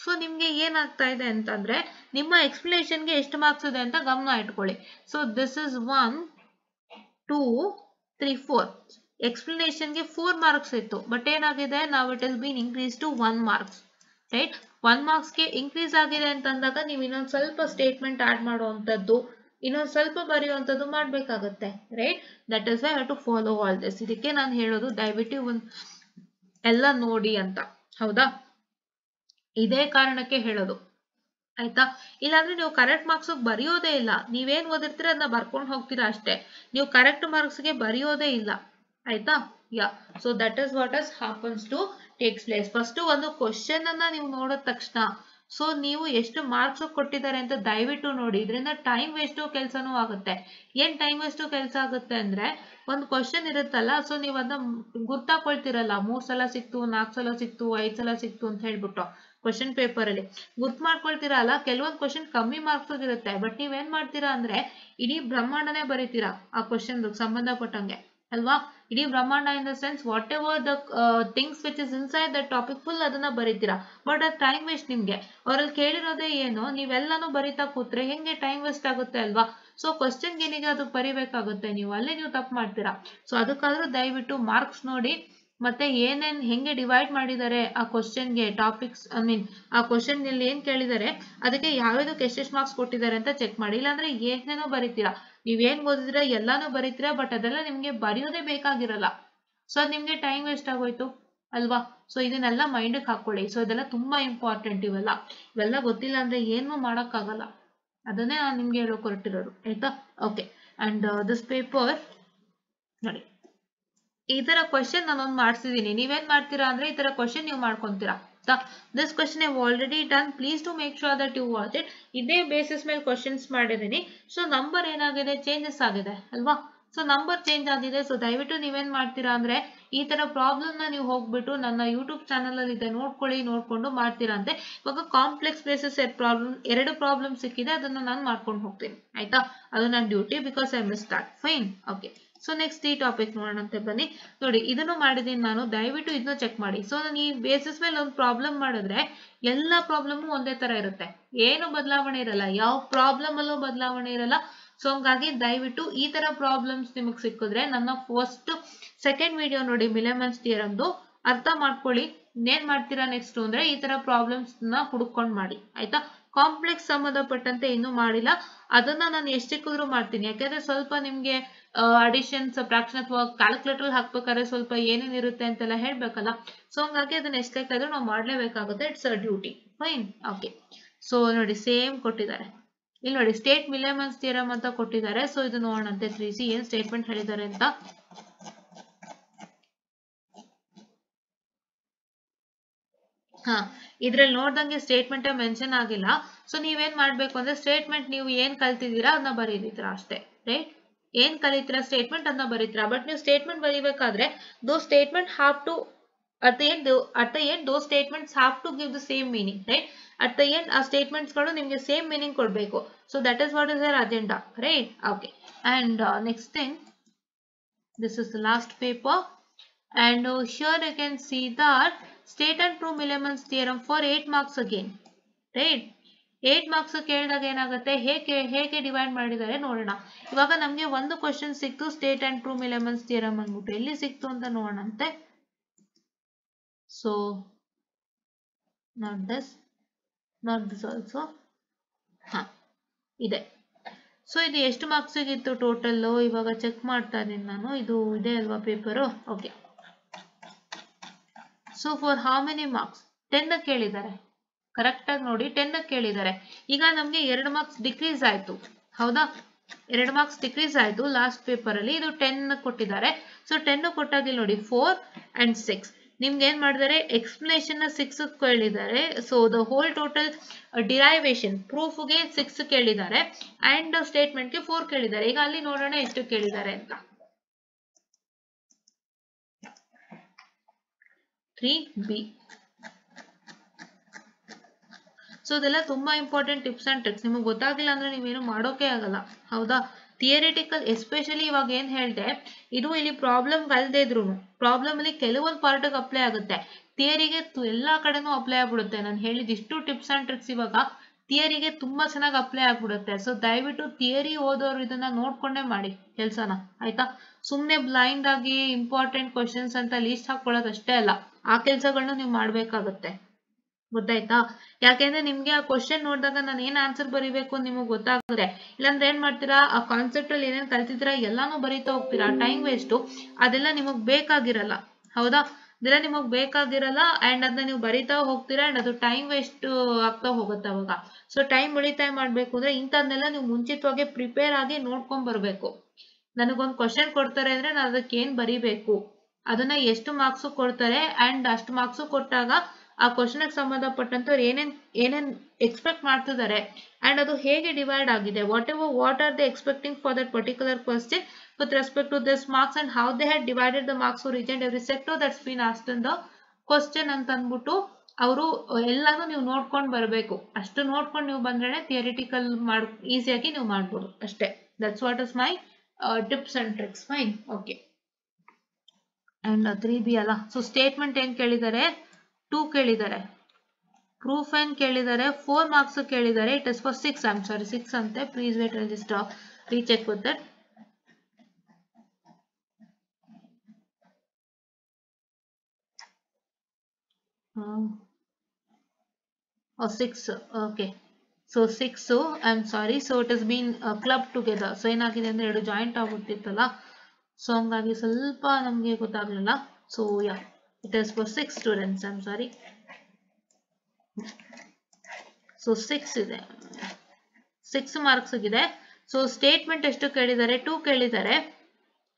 so ನಿಮ್ಗೆ ಏನಾಗ್ತಾ ಇದೆ ಅಂತಂದ್ರೆ ನಿಮ್ಮ ಎಕ್ಸ್ಪ್ಲನೇಷನ್ ಗೆ ಎಷ್ಟು ಮಾರ್ಕ್ಸ್ ಇದೆ ಅಂತ ಗಮನ ಇಟ್ಕೊಳ್ಳಿ. So this is 1 2 3 4. ಎಕ್ಸ್ಪ್ಲನೇಷನ್ ಗೆ 4 ಮಾರ್ಕ್ಸ್ ಇತ್ತು, ಬಟ್ ಏನಾಗಿದೆ, ನಾವು it is been increase to 1 marks, right. 1 marks ಗೆ ಇನ್ಕ್ರೀಸ್ ಆಗಿದೆ ಅಂತಂದಾಗ ನೀವು ಇನ್ನೊಂದು ಸ್ವಲ್ಪ ಸ್ಟೇಟ್ಮೆಂಟ್ ಆಡ್ ಮಾಡುವಂತದ್ದು, ಇನ್ನೊಂದು ಸ್ವಲ್ಪ ಬರೆಯುವಂತದ್ದು ಮಾಡ್ಬೇಕಾಗತ್ತೆ, right. That is why have to follow all this. ಇದಕ್ಕೆ ನಾನು ಹೇಳೋದು ದಯವಿಟ್ಟು ಎಲ್ಲ ನೋಡಿ ಅಂತ, ಹೌದಾ. ಇದೇ ಕಾರಣಕ್ಕೆ ಹೇಳೋದು, ಆಯ್ತಾ. ಇಲ್ಲಾಂದ್ರೆ ನೀವು ಕರೆಕ್ಟ್ ಮಾರ್ಕ್ಸ್ ಬರೆಯೋದೇ ಇಲ್ಲ, ನೀವೇನ್ ಓದಿರ್ತೀರ ಅದನ್ನ ಬರ್ಕೊಂಡು ಹೋಗ್ತೀರಾ ಅಷ್ಟೇ, ನೀವು ಕರೆಕ್ಟ್ ಮಾರ್ಕ್ಸ್ ಗೆ ಬರೆಯೋದೇ ಇಲ್ಲ, ಆಯ್ತಾ. Yeah. So that is what is happens to takes place. First ಒಂದು ಕ್ವಶನ್ ಅನ್ನ ನೀವು ನೋಡಿದ ತಕ್ಷಣ ಸೊ ನೀವು ಎಷ್ಟು ಮಾರ್ಕ್ಸ್ ಕೊಟ್ಟಿದ್ದಾರೆ ಅಂತ ದಯವಿಟ್ಟು ನೋಡಿ. ಇದರಿಂದ ಟೈಮ್ ವೇಸ್ಟ್ ಕೆಲಸನೂ ಆಗುತ್ತೆ. ಏನ್ ಟೈಮ್ ವೇಸ್ಟ್ ಕೆಲಸ ಆಗುತ್ತೆ ಅಂದ್ರೆ, ಒಂದು ಕ್ವಶನ್ ಇರುತ್ತಲ್ಲ, ಸೊ ನೀವು ಅದನ್ನ ಗುರ್ತಾಕೊಳ್ತಿರಲ್ಲ, 3 ಸಲ ಸಿಕ್ತು, 4 ಸಲ ಸಿಕ್ತು, 5 ಸಲ ಸಿಕ್ತು ಅಂತ ಹೇಳ್ಬಿಟ್ಟು ಕ್ವಶನ್ ಪೇಪರ್ ಅಲ್ಲಿ ಗುರ್ತ್ ಮಾಡ್ಕೊಳ್ತೀರಲ್ಲ. ಕೆಲವೊಂದು ಕ್ವಶನ್ ಕಮ್ಮಿ ಮಾರ್ಕ್ಸ್ ಇರುತ್ತೆ, ಬಟ್ ನೀವೇನ್ ಮಾಡ್ತೀರಾ ಅಂದ್ರೆ ಇಡೀ ಬ್ರಹ್ಮಾಂಡನೇ ಬರೀತೀರಾ ಆ ಕ್ವಶನ್ ಸಂಬಂಧಪಟ್ಟಂಗೆ, ಅಲ್ವಾ. ಇಡೀ ಬ್ರಹ್ಮಾಂಡ in the sense what ever the things which is inside the topic full ಅದನ್ನ ಬರೀತೀರಾ. ಬಟ್ ಅದು ಟೈಮ್ ವೇಸ್ಟ್ ನಿಮ್ಗೆ. ಅವ್ರಲ್ಲಿ ಕೇಳಿರೋದೇ ಏನು, ನೀವೆಲ್ಲಾನು ಬರೀತಾ ಕೂತ್ರೆ ಹೆಂಗೆ ಟೈಮ್ ವೇಸ್ಟ್ ಆಗುತ್ತೆ, ಅಲ್ವಾ. ಸೊ ಕ್ವಶನ್ ಏನಿದೆ ಅದು ಬರಿಬೇಕಾಗುತ್ತೆ, ನೀವು ಅಲ್ಲೇ ನೀವು ತಪ್ಪು ಮಾಡ್ತೀರಾ. ಸೊ ಅದಕ್ಕಾದ್ರೂ ದಯವಿಟ್ಟು ಮಾರ್ಕ್ಸ್ ನೋಡಿ, ಮತ್ತೆ ಏನೇನ್ ಹೆಂಗೆ ಡಿವೈಡ್ ಮಾಡಿದ್ದಾರೆ ಆ ಕ್ವಶನ್ಗೆ ಟಾಪಿಕ್ಸ್, ಐ ಮೀನ್ ಆ ಕ್ವಶನ್ ಇಲ್ಲಿ ಏನ್ ಕೇಳಿದ್ದಾರೆ ಅದಕ್ಕೆ ಯಾವ್ಯಾವ್ದಕ್ಕೆ ಎಷ್ಟೆಷ್ಟು ಮಾರ್ಕ್ಸ್ ಕೊಟ್ಟಿದ್ದಾರೆ ಅಂತ ಚೆಕ್ ಮಾಡಿ. ಇಲ್ಲಾಂದ್ರೆ ಏನೇನೋ ಬರೀತೀರಾ, ನೀವೇನ್ ಓದಿದ್ರೆ ಎಲ್ಲಾನು ಬರೀತೀರಾ, ಬಟ್ ಅದೆಲ್ಲ ನಿಮ್ಗೆ ಬರೆಯೋದೇ ಬೇಕಾಗಿರಲ್ಲ. ಸೊ ಅದ್ ನಿಮ್ಗೆ ಟೈಮ್ ವೇಸ್ಟ್ ಆಗೋಯ್ತು, ಅಲ್ವಾ. ಸೊ ಇದನ್ನೆಲ್ಲ ಮೈಂಡ್ಗೆ ಹಾಕೊಳ್ಳಿ. ಸೊ ಇದೆಲ್ಲ ತುಂಬಾ ಇಂಪಾರ್ಟೆಂಟ್. ಇವೆಲ್ಲ ಗೊತ್ತಿಲ್ಲ ಅಂದ್ರೆ ಏನು ಮಾಡಕ್ಕಾಗಲ್ಲ. ಅದನ್ನೇ ನಾನು ನಿಮ್ಗೆ ಹೇಳೋಕ್ ಹೊರಟಿರೋದು, ಆಯ್ತಾ. ಓಕೆ. ಅಂಡ್ ದಿಸ್ ಪೇಪರ್ ನೋಡಿ, ಈ ತರ ಕ್ವಶನ್ ನಾನೊಂದು ಮಾಡ್ಸಿದೀನಿ. ನೀವೇನ್ ಮಾಡ್ತೀರಾ ಅಂದ್ರೆ ಈ ತರ ಕ್ವಶನ್ ನೀವು ಮಾಡ್ಕೊಂತೀರಾ. This question I've already done. Please to make sure that you watch it. ಇದೇ ಬೇಸಿಸ್ ಮೇಲೆ ಕ್ವಶನ್ಸ್ ಮಾಡಿದೀನಿ. ಸೊ ನಂಬರ್ ಏನಾಗಿದೆ, ಚೇಂಜಸ್ ಆಗಿದೆ, ಅಲ್ವಾ. ಸೊ ನಂಬರ್ ಚೇಂಜ್ ಆಗಿದೆ. ಸೊ ದಯವಿಟ್ಟು ನೀವೇನ್ ಮಾಡ್ತೀರಾ ಅಂದ್ರೆ ಈ ತರ ಪ್ರಾಬ್ಲಮ್ ನ ನೀವು ಹೋಗ್ಬಿಟ್ಟು ನನ್ನ ಯೂಟ್ಯೂಬ್ ಚಾನಲ್ ಅಲ್ಲಿ ಇದೆ ನೋಡ್ಕೊಂಡು ಮಾಡ್ತೀರಾ ಅಂತೆ. ಇವಾಗ ಕಾಂಪ್ಲೆಕ್ಸ್ ಬೇಸಿಸ್ ಪ್ರಾಬ್ಲಮ್ 2 ಪ್ರಾಬ್ಲಮ್ ಸಿಕ್ಕಿದೆ, ಅದನ್ನ ನಾನು ಮಾಡ್ಕೊಂಡು ಹೋಗ್ತೀನಿ, ಆಯ್ತಾ. ಅದು ನನ್ನ duty, because I miss that. Fine. Okay. So next ಈ ಟಾಪಿಕ್ ನೋಡೋಣಂತೆ ಬನ್ನಿ. ನೋಡಿ, ಇದನ್ನು ಮಾಡಿದೀನಿ ನಾನು, ದಯವಿಟ್ಟು ಇದನ್ನ ಚೆಕ್ ಮಾಡಿ. ಸೊ ನಾನು ಈ ಬೇಸಿಸ್ ಮೇಲೆ ಒಂದು ಪ್ರಾಬ್ಲಮ್ ಮಾಡಿದ್ರೆ ಎಲ್ಲಾ ಪ್ರಾಬ್ಲಮ್ ಒಂದೇ ತರ ಇರುತ್ತೆ, ಏನು ಬದಲಾವಣೆ ಇರಲ್ಲ, ಯಾವ ಪ್ರಾಬ್ಲಮ್ ಅಲ್ಲೂ ಬದಲಾವಣೆ ಇರಲ್ಲ. ಸೊ ಹಂಗಾಗಿ ದಯವಿಟ್ಟು ಈ ತರ ಪ್ರಾಬ್ಲಮ್ಸ್ ನಿಮಗೆ ಸಿಕ್ಕಿದ್ರೆ ನನ್ನ ಸೆಕೆಂಡ್ ವಿಡಿಯೋ ನೋಡಿ, ಮಿಲೆಮನ್ಸ್ ಥಿಯರಮ್ದು, ಅರ್ಥ ಮಾಡ್ಕೊಳ್ಳಿ. ಇನ್ನೇನ್ ಮಾಡ್ತೀರಾ ನೆಕ್ಸ್ಟ್ ಅಂದ್ರೆ ಈ ತರ ಪ್ರಾಬ್ಲಮ್ಸ್ ನ ಹುಡುಕೊಂಡು ಮಾಡಿ, ಆಯ್ತಾ. ಕಾಂಪ್ಲೆಕ್ಸ್ ಸಂಬಂಧಪಟ್ಟಂತೆ ಇನ್ನೂ ಮಾಡಿಲ್ಲ, ಅದನ್ನ ನಾನು ಎಷ್ಟು ಸಿಕ್ಕಿದ್ರು ಮಾಡ್ತೀನಿ. ಯಾಕಂದ್ರೆ ಸ್ವಲ್ಪ ನಿಮ್ಗೆ ಅಡಿಷನ್, ಸಬ್ಟ್ರಾಕ್ಷನ್ ಅಥವಾ ಕ್ಯಾಲ್ಕುಲೇಟರ್ ಹಾಕ್ಬೇಕಾದ್ರೆ ಸ್ವಲ್ಪ ಏನೇನ್ ಇರುತ್ತೆ ಅಂತೆಲ್ಲ ಹೇಳ್ಬೇಕಲ್ಲ. ಸೊ ಹಂಗಾಗಿ ಅದನ್ನ ಎಷ್ಟು ಬೇಕಾದ್ರೂ ನಾವು ಮಾಡ್ಲೇಬೇಕಾಗುತ್ತೆ. It's a duty. Fine. Okay. So ನೋಡಿ, ಸೇಮ್ ಕೊಟ್ಟಿದ್ದಾರೆ ಇಲ್ಲಿ ನೋಡಿ, ಸ್ಟೇಟ್ ಮಿಲೆಮನ್ಸ್ ಥಿಯರಮ್ ಅಂತ ಕೊಟ್ಟಿದ್ದಾರೆ. ಸೊ ಇದು ನೋಡೋಣಂತೆ 3C ಏನ್ ಸ್ಟೇಟ್ಮೆಂಟ್ ಹೇಳಿದ್ದಾರೆ ಅಂತ. ಇದ್ರಲ್ಲಿ ನೋಡ್ದಂಗೆ ಸ್ಟೇಟ್ಮೆಂಟ್ ಮೆನ್ಷನ್ ಆಗಿಲ್ಲ. ಸೊ ನೀವೇನ್ ಮಾಡ್ಬೇಕು ಅಂದ್ರೆ ಸ್ಟೇಟ್ಮೆಂಟ್ ನೀವು ಏನ್ ಕಲ್ತಿದ್ದೀರಾ ಅದನ್ನ ಬರೀತೀರಾ ಅಷ್ಟೇ, ರೈಟ್. ಏನ್ ಕಲಿತೀರಾ ಸ್ಟೇಟ್ಮೆಂಟ್ ಅದನ್ನ ಬರೀತೀರಾ. ಬಟ್ ನೀವು ಸ್ಟೇಟ್ಮೆಂಟ್ ಬರೀಬೇಕಾದ್ರೆ though statement have to at the end those statements have to give the same meaning, right. At the end ಆ ಸ್ಟೇಟ್ಮೆಂಟ್ಸ್ ಗಳು ನಿಮಗೆ ಸೇಮ್ ಮೀನಿಂಗ್ ಕೊಡ್ಬೇಕು. So that is what is their agenda, right. Okay. And next thing, this is the last paper. and here you can see that state and prove Milliman's theorem for 8 marks again, right? 8 marks ಕೇಳಿದಾಗ ಏನಾಗುತ್ತೆ, ಹೇಗೆ divide ಮಾಡಿದ್ದಾರೆ ನೋಡೋಣ. ಇವಾಗ ನಮಗೆ ಒಂದು question ಸಿಕ್ತು, state and prove ಮಿಲೆಮನ್ಸ್ theorem ಅಂದ್ಬಿಟ್ಟು. ಎಲ್ಲಿ ಸಿಕ್ತು ಅಂತ ನೋಡೋಣಂತೆ. ಸೊ ನಾಟ್ ದಿಸ್ ಆಲ್ಸೋ, ಇದೆ. ಸೊ ಇದು ಎಷ್ಟು ಮಾರ್ಕ್ಸ್ ಇತ್ತು ಟೋಟಲ್, ಇವಾಗ ಚೆಕ್ ಮಾಡ್ತಾ ಇದ್ದೀನಿ ನಾನು. ಇದು ಇದೆ ಅಲ್ವಾ paper, okay. So for how many marks, 10 ಕೇಳಿದ್ದಾರೆ. ಕರೆಕ್ಟ್ ಆಗಿ ನೋಡಿ, 10 ಕೇಳಿದ್ದಾರೆ. ಈಗ ನಮ್ಗೆ 2 ಮಾರ್ಕ್ಸ್ ಡಿಕ್ರೀಸ್ ಆಯ್ತು, ಹೌದಾ? 2 ಮಾರ್ಕ್ಸ್ ಡಿಕ್ರೀಸ್ ಆಯ್ತು ಲಾಸ್ಟ್ ಪೇಪರ್ ಅಲ್ಲಿ. ಇದು 10 ಕೊಟ್ಟಿದ್ದಾರೆ. ಸೊ 10 ಕೊಟ್ಟಾಗಿ ನೋಡಿ 4 and 6. ನಿಮ್ಗೆ ಏನ್ ಮಾಡಿದ್ದಾರೆ, ಎಕ್ಸ್ಪ್ಲನೇಷನ್ 6 ಕೇಳಿದ್ದಾರೆ. So the whole total derivation ಪ್ರೂಫ್ಗೆ 6 ಕೇಳಿದ್ದಾರೆ ಅಂಡ್ ಸ್ಟೇಟ್ಮೆಂಟ್ಗೆ 4 ಕೇಳಿದ್ದಾರೆ. ಈಗ ಅಲ್ಲಿ ನೋಡೋಣ ಎಷ್ಟು ಕೇಳಿದ್ದಾರೆ ಅಂತ. 3B. ಸೊ ಇದೆಲ್ಲ ತುಂಬಾ ಇಂಪಾರ್ಟೆಂಟ್ ಟಿಪ್ಸ್ ಅಂಡ್ ಟ್ರಿಕ್ಸ್. ನಿಮಗೆ ಗೊತ್ತಾಗಿಲ್ಲ ಅಂದ್ರೆ ನೀವೇನು ಮಾಡೋಕೆ ಆಗಲ್ಲ, ಹೌದಾ? ಥಿಯರಿಟಿಕಲ್ ಎಸ್ಪೆಷಲಿ ಇವಾಗ ಏನ್ ಹೇಳ್ದೆ, ಇದು ಇಲ್ಲಿ ಪ್ರಾಬ್ಲಮ್ ಅಲ್ದೇ ಇದ್ರು ಪ್ರಾಬ್ಲಮ್ ಅಲ್ಲಿ ಕೆಲವೊಂದು ಪಾರ್ಟಿಗೆ ಅಪ್ಲೈ ಆಗುತ್ತೆ, ಥಿಯರಿಗೆ ಎಲ್ಲಾ ಕಡೆನೂ ಅಪ್ಲೈ ಆಗ್ಬಿಡುತ್ತೆ. ನಾನು ಹೇಳಿದ ಇಷ್ಟು ಟಿಪ್ಸ್ ಅಂಡ್ ಟ್ರಿಕ್ಸ್ ಇವಾಗ ಥಿಯರಿಗೆ ತುಂಬಾ ಚೆನ್ನಾಗಿ ಅಪ್ಲೈ ಆಗ್ಬಿಡುತ್ತೆ. ಸೊ ದಯವಿಟ್ಟು ಥಿಯರಿ ಓದೋರು ಇದನ್ನ ನೋಡ್ಕೊಂಡೇ ಮಾಡಿ ಕೆಲ್ಸನ, ಆಯ್ತಾ? ಸುಮ್ನೆ ಬ್ಲೈಂಡ್ ಆಗಿ ಇಂಪಾರ್ಟೆಂಟ್ ಕ್ವಶನ್ಸ್ ಅಂತ ಲೀಸ್ಟ್ ಹಾಕೊಳ್ಳೋದು ಅಷ್ಟೇ ಅಲ್ಲ, ಆ ಕೆಲ್ಸಗಳನ್ನ ನೀವು ಮಾಡ್ಬೇಕಾಗತ್ತೆ, ಗೊತ್ತಾಯ್ತಾ? ಯಾಕೆಂದ್ರೆ ನಿಮ್ಗೆ ಆ ಕ್ವಶನ್ ನೋಡಿದಾಗ ನಾನು ಏನ್ ಆನ್ಸರ್ ಬರೀಬೇಕು ನಿಮಗೆ ಗೊತ್ತಾಗುತ್ತೆ. ಇಲ್ಲಾಂದ್ರೆ ಏನ್ ಮಾಡ್ತೀರಾ, ಆ ಕಾನ್ಸೆಪ್ಟ್ ಅಲ್ಲಿ ಏನೇನ್ ಕಲ್ತಿದ್ದೀರಾ ಎಲ್ಲಾನು ಬರೀತಾ ಹೋಗ್ತೀರಾ, ಟೈಮ್ ವೇಸ್ಟ್. ಅದೆಲ್ಲ ನಿಮಗ್ ಬೇಕಾಗಿರಲ್ಲ, ಹೌದಾ? ಇದೆಲ್ಲ ನಿಮಗ್ ಬೇಕಾಗಿರಲ್ಲ ಅಂಡ್ ಅದನ್ನ ನೀವು ಬರೀತಾ ಹೋಗ್ತೀರಾ ಅಂಡ್ ಅದು ಟೈಮ್ ವೇಸ್ಟ್ ಆಗ್ತಾ ಹೋಗುತ್ತೆ ಅವಾಗ. ಸೊ ಟೈಮ್ ಉಳಿತಾಯ ಮಾಡ್ಬೇಕು ಅಂದ್ರೆ ಇಂಥದ್ನೆಲ್ಲ ನೀವು ಮುಂಚಿತವಾಗಿ ಪ್ರಿಪೇರ್ ಆಗಿ ನೋಡ್ಕೊಂಡ್ ಬರ್ಬೇಕು. ನನಗೊಂದು ಕ್ವಶನ್ ಕೊಡ್ತಾರೆ ಅಂದ್ರೆ ನಾನು ಅದಕ್ಕೆ ಏನ್ ಬರೀಬೇಕು, ಅದನ್ನ ಎಷ್ಟು ಮಾರ್ಕ್ಸ್ ಕೊಡ್ತಾರೆ ಅಂಡ್ ಅಷ್ಟು ಮಾರ್ಕ್ಸ್ ಕೊಟ್ಟಾಗ ಆ ಕ್ವಶನ್ ಸಂಬಂಧಪಟ್ಟಂತ ಏನೇನ್ ಎಕ್ಸ್ಪೆಕ್ಟ್ ಮಾಡ್ತಿದ್ದಾರೆ ಅಂಡ್ ಅದು ಹೇಗೆ ಡಿವೈಡ್ ಆಗಿದೆ, what are they expecting for that particular question with respect to this marks and how they had divided the marks for each and every sector that's been asked in the question ಅಂತ ಅಂದ್ಬಿಟ್ಟು ಅವರು ಎಲ್ಲಾನು ನೀವು ನೋಡ್ಕೊಂಡು ಬರಬೇಕು. ಅಷ್ಟು ನೋಡ್ಕೊಂಡು ನೀವು ಬಂದ್ರೆ ಥಿಯರಿಟಿಕಲ್ ಈಸಿಯಾಗಿ ನೀವು ಮಾಡ್ಬೋದು ಅಷ್ಟೇ. That's what is my tips and tricks. Fine, okay. And 3B ಅಲ್ಲ. ಸೊ ಸ್ಟೇಟ್ಮೆಂಟ್ ಏನ್ ಕೇಳಿದ್ದಾರೆ, 2 ಕೇಳಿದ್ದಾರೆ. ಪ್ರೂಫ್ ಏನ್ ಕೇಳಿದ್ದಾರೆ, 4 ಮಾರ್ಕ್ಸ್ ಕೇಳಿದ್ದಾರೆ. It is for 6, I am sorry 6 ಅಂತೆ. Please wait, I just recheck with that. Oh, 6, okay. So 6, I am sorry. So it has been clubbed together. So ಏನಾಗಿದೆ ಅಂದ್ರೆ ಎರಡು ಜಾಯಿಂಟ್ ಆಗ್ಬಿಟ್ಟಿತ್ತಲ್ಲ, ಸೊ ಹಂಗಾಗಿ ಸ್ವಲ್ಪ ನಮ್ಗೆ ಗೊತ್ತಾಗ್ಲಿಲ್ಲ. So yeah, it is for 6 students, I am sorry. So 6 ಇದೆ, 6 marks ಇದೆ. So statement ಎಷ್ಟು ಕೇಳಿದ್ದಾರೆ, 2 ಕೇಳಿದ್ದಾರೆ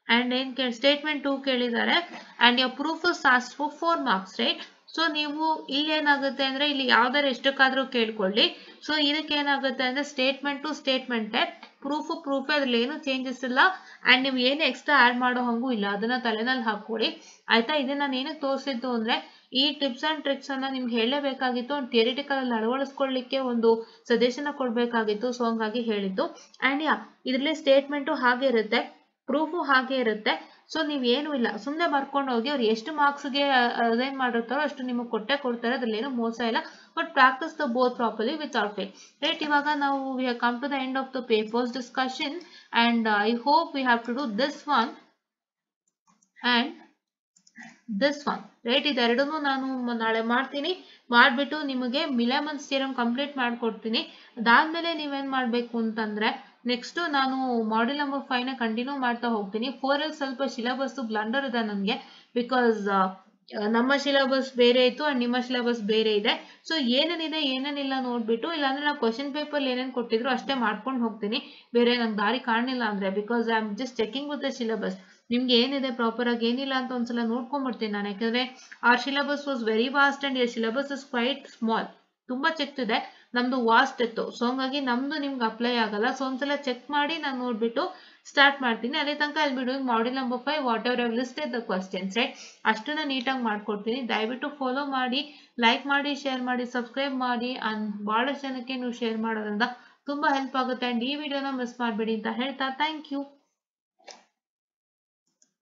ಅಂಡ್ ಏನ್ ಸ್ಟೇಟ್ಮೆಂಟ್ 2 ಕೇಳಿದ್ದಾರೆ and your proof is asked for 4 marks, right? So ನೀವು ಇಲ್ಲಿ ಏನಾಗುತ್ತೆ ಅಂದ್ರೆ ಇಲ್ಲಿ ಯಾವ್ದಾರು ಎಷ್ಟಕ್ಕಾದ್ರೂ ಕೇಳ್ಕೊಳ್ಳಿ. ಸೊ ಇದಕ್ಕೆ ಏನಾಗುತ್ತೆ ಅಂದ್ರೆ ಸ್ಟೇಟ್ಮೆಂಟ್ ಟು ಸ್ಟೇಟ್ಮೆಂಟ್, ಪ್ರೂಫ್ ಅದ್ರಲ್ಲಿ ಏನು ಚೇಂಜಸ್ ಇಲ್ಲ ಅಂಡ್ ನೀವು ಏನು ಎಕ್ಸ್ಟ್ರಾ ಆಡ್ ಮಾಡೋ ಹಂಗೂ ಇಲ್ಲ, ಅದನ್ನ ತಲೆನಲ್ಲಿ ಹಾಕೊಳ್ಳಿ, ಆಯ್ತಾ? ಇದನ್ನ ನಾನು ಏನಕ್ಕೆ ತೋರಿಸಿದ್ದು ಅಂದ್ರೆ ಈ ಟಿಪ್ಸ್ ಅಂಡ್ ಟ್ರಿಕ್ಸ್ ಅನ್ನ ನಿಮ್ಗೆ ಹೇಳಬೇಕಾಗಿತ್ತು, ಥಿಯರಿಟಿಕಲ್ ಅಲ್ಲಿ ಅಳವಡಿಸ್ಕೊಳ್ಳಿಕ್ಕೆ ಒಂದು ಸಜೆಷನ್ ಕೊಡ್ಬೇಕಾಗಿತ್ತು. ಸೊ ಹಂಗಾಗಿ ಹೇಳಿದ್ದು. ಅಂಡ್ ಯಾ, ಇದ್ರಲ್ಲಿ ಸ್ಟೇಟ್ಮೆಂಟ್ ಹಾಗೆ ಇರುತ್ತೆ, ಪ್ರೂಫು ಹಾಗೆ ಇರುತ್ತೆ. ಸೊ ನೀವ್ ಏನು ಇಲ್ಲ, ಸುಮ್ನೆ ಬರ್ಕೊಂಡು ಹೋಗಿ ಅವ್ರು ಎಷ್ಟು ಮಾರ್ಕ್ಸ್ಗೆ ಅದೇನ್ ಮಾಡಿರ್ತಾರೋ ಅಷ್ಟು ನಿಮಗೆ ಕೊಡ್ತಾರೆ, ಅದ್ರಲ್ಲಿ ಏನು ಮೋಸ ಇಲ್ಲ. But practice the both properly without fail, right? ಇವಾಗ ನಾವು we have come to the end of the papers discussion and I hope we have to do this one and this one, right? ಇದೆರಡನ್ನೂ ನಾನು ನಾಳೆ ಮಾಡ್ತೀನಿ. ಮಾಡ್ಬಿಟ್ಟು ನಿಮಗೆ ಮಿಲೆಮನ್ಸ್ theorem complete ಮಾಡ್ಕೊಡ್ತೀನಿ. ಅದಾದ್ಮೇಲೆ ನೀವೇನ್ ಮಾಡ್ಬೇಕು ಅಂತಂದ್ರೆ ನೆಕ್ಸ್ಟ್ ನಾನು ಮಾಡ್ಯೂಲ್ ನಂಬರ್ 5 ನ ಕಂಟಿನ್ಯೂ ಮಾಡ್ತಾ ಹೋಗ್ತೀನಿ. 4 ಅಲ್ಲಿ ಸ್ವಲ್ಪ ಸಿಲೆಬಸ್ ಬ್ಲಂಡರ್ ಇದೆ ನನಗೆ, ಬಿಕಾಸ್ ನಮ್ಮ ಸಿಲೆಬಸ್ ಬೇರೆ ಇತ್ತು ಅಂಡ್ ನಿಮ್ಮ ಸಿಲೆಬಸ್ ಬೇರೆ ಇದೆ. ಸೊ ಏನೇನಿದೆ ಏನೇನಿಲ್ಲ ನೋಡ್ಬಿಟ್ಟು, ಇಲ್ಲಾಂದ್ರೆ ನಾವು ಕ್ವಶನ್ ಪೇಪರ್ ಏನೇನು ಕೊಟ್ಟಿದ್ರು ಅಷ್ಟೇ ಮಾಡ್ಕೊಂಡು ಹೋಗ್ತೀನಿ, ಬೇರೆ ನಂಗೆ ದಾರಿ ಕಾಣಲಿಲ್ಲ ಅಂದ್ರೆ, because I am just checking with the syllabus. ನಿಮ್ಗೆ ಏನಿದೆ ಪ್ರಾಪರ್ ಆಗಿ ಏನಿಲ್ಲ ಅಂತ ಒಂದ್ಸಲ ನೋಡ್ಕೊಂಡ್ಬಿಡ್ತೀನಿ ನಾನು, ಯಾಕಂದ್ರೆ our syllabus was very vast and your syllabus is quite small, ತುಂಬಾ ಚಿಕ್ಕದಿದೆ, ನಮ್ದು ವಾಸ್ಟ್ ಇತ್ತು. ಸೊ ಹಂಗಾಗಿ ನಮ್ದು ನಿಮ್ಗೆ ಅಪ್ಲೈ ಆಗಲ್ಲ. ಸೊ ಒಂದ್ಸಲ ಚೆಕ್ ಮಾಡಿ ನಾನು ನೋಡ್ಬಿಟ್ಟು ಸ್ಟಾರ್ಟ್ ಮಾಡ್ತೀನಿ. ಅದೇ ತನಕ ಅಲ್ಲಿ ಬಿಡು module number 5 what ever I've listed the questions, right? ಅಷ್ಟನ್ನ ನೀಟಾಗಿ ಮಾಡ್ಕೊಡ್ತೀನಿ. ದಯವಿಟ್ಟು ಫಾಲೋ ಮಾಡಿ, ಲೈಕ್ ಮಾಡಿ, ಶೇರ್ ಮಾಡಿ, ಸಬ್ಸ್ಕ್ರೈಬ್ ಮಾಡಿ ಅಂಡ್ ಬಹಳಷ್ಟು ಜನಕ್ಕೆ ನೀವು ಶೇರ್ ಮಾಡೋದ್ರಿಂದ ತುಂಬಾ ಹೆಲ್ಪ್ ಆಗುತ್ತೆ. ಅಂಡ್ ಈ ವಿಡಿಯೋನ ಮಿಸ್ ಮಾಡಬೇಡಿ ಅಂತ ಹೇಳ್ತಾ ಥ್ಯಾಂಕ್ ಯು.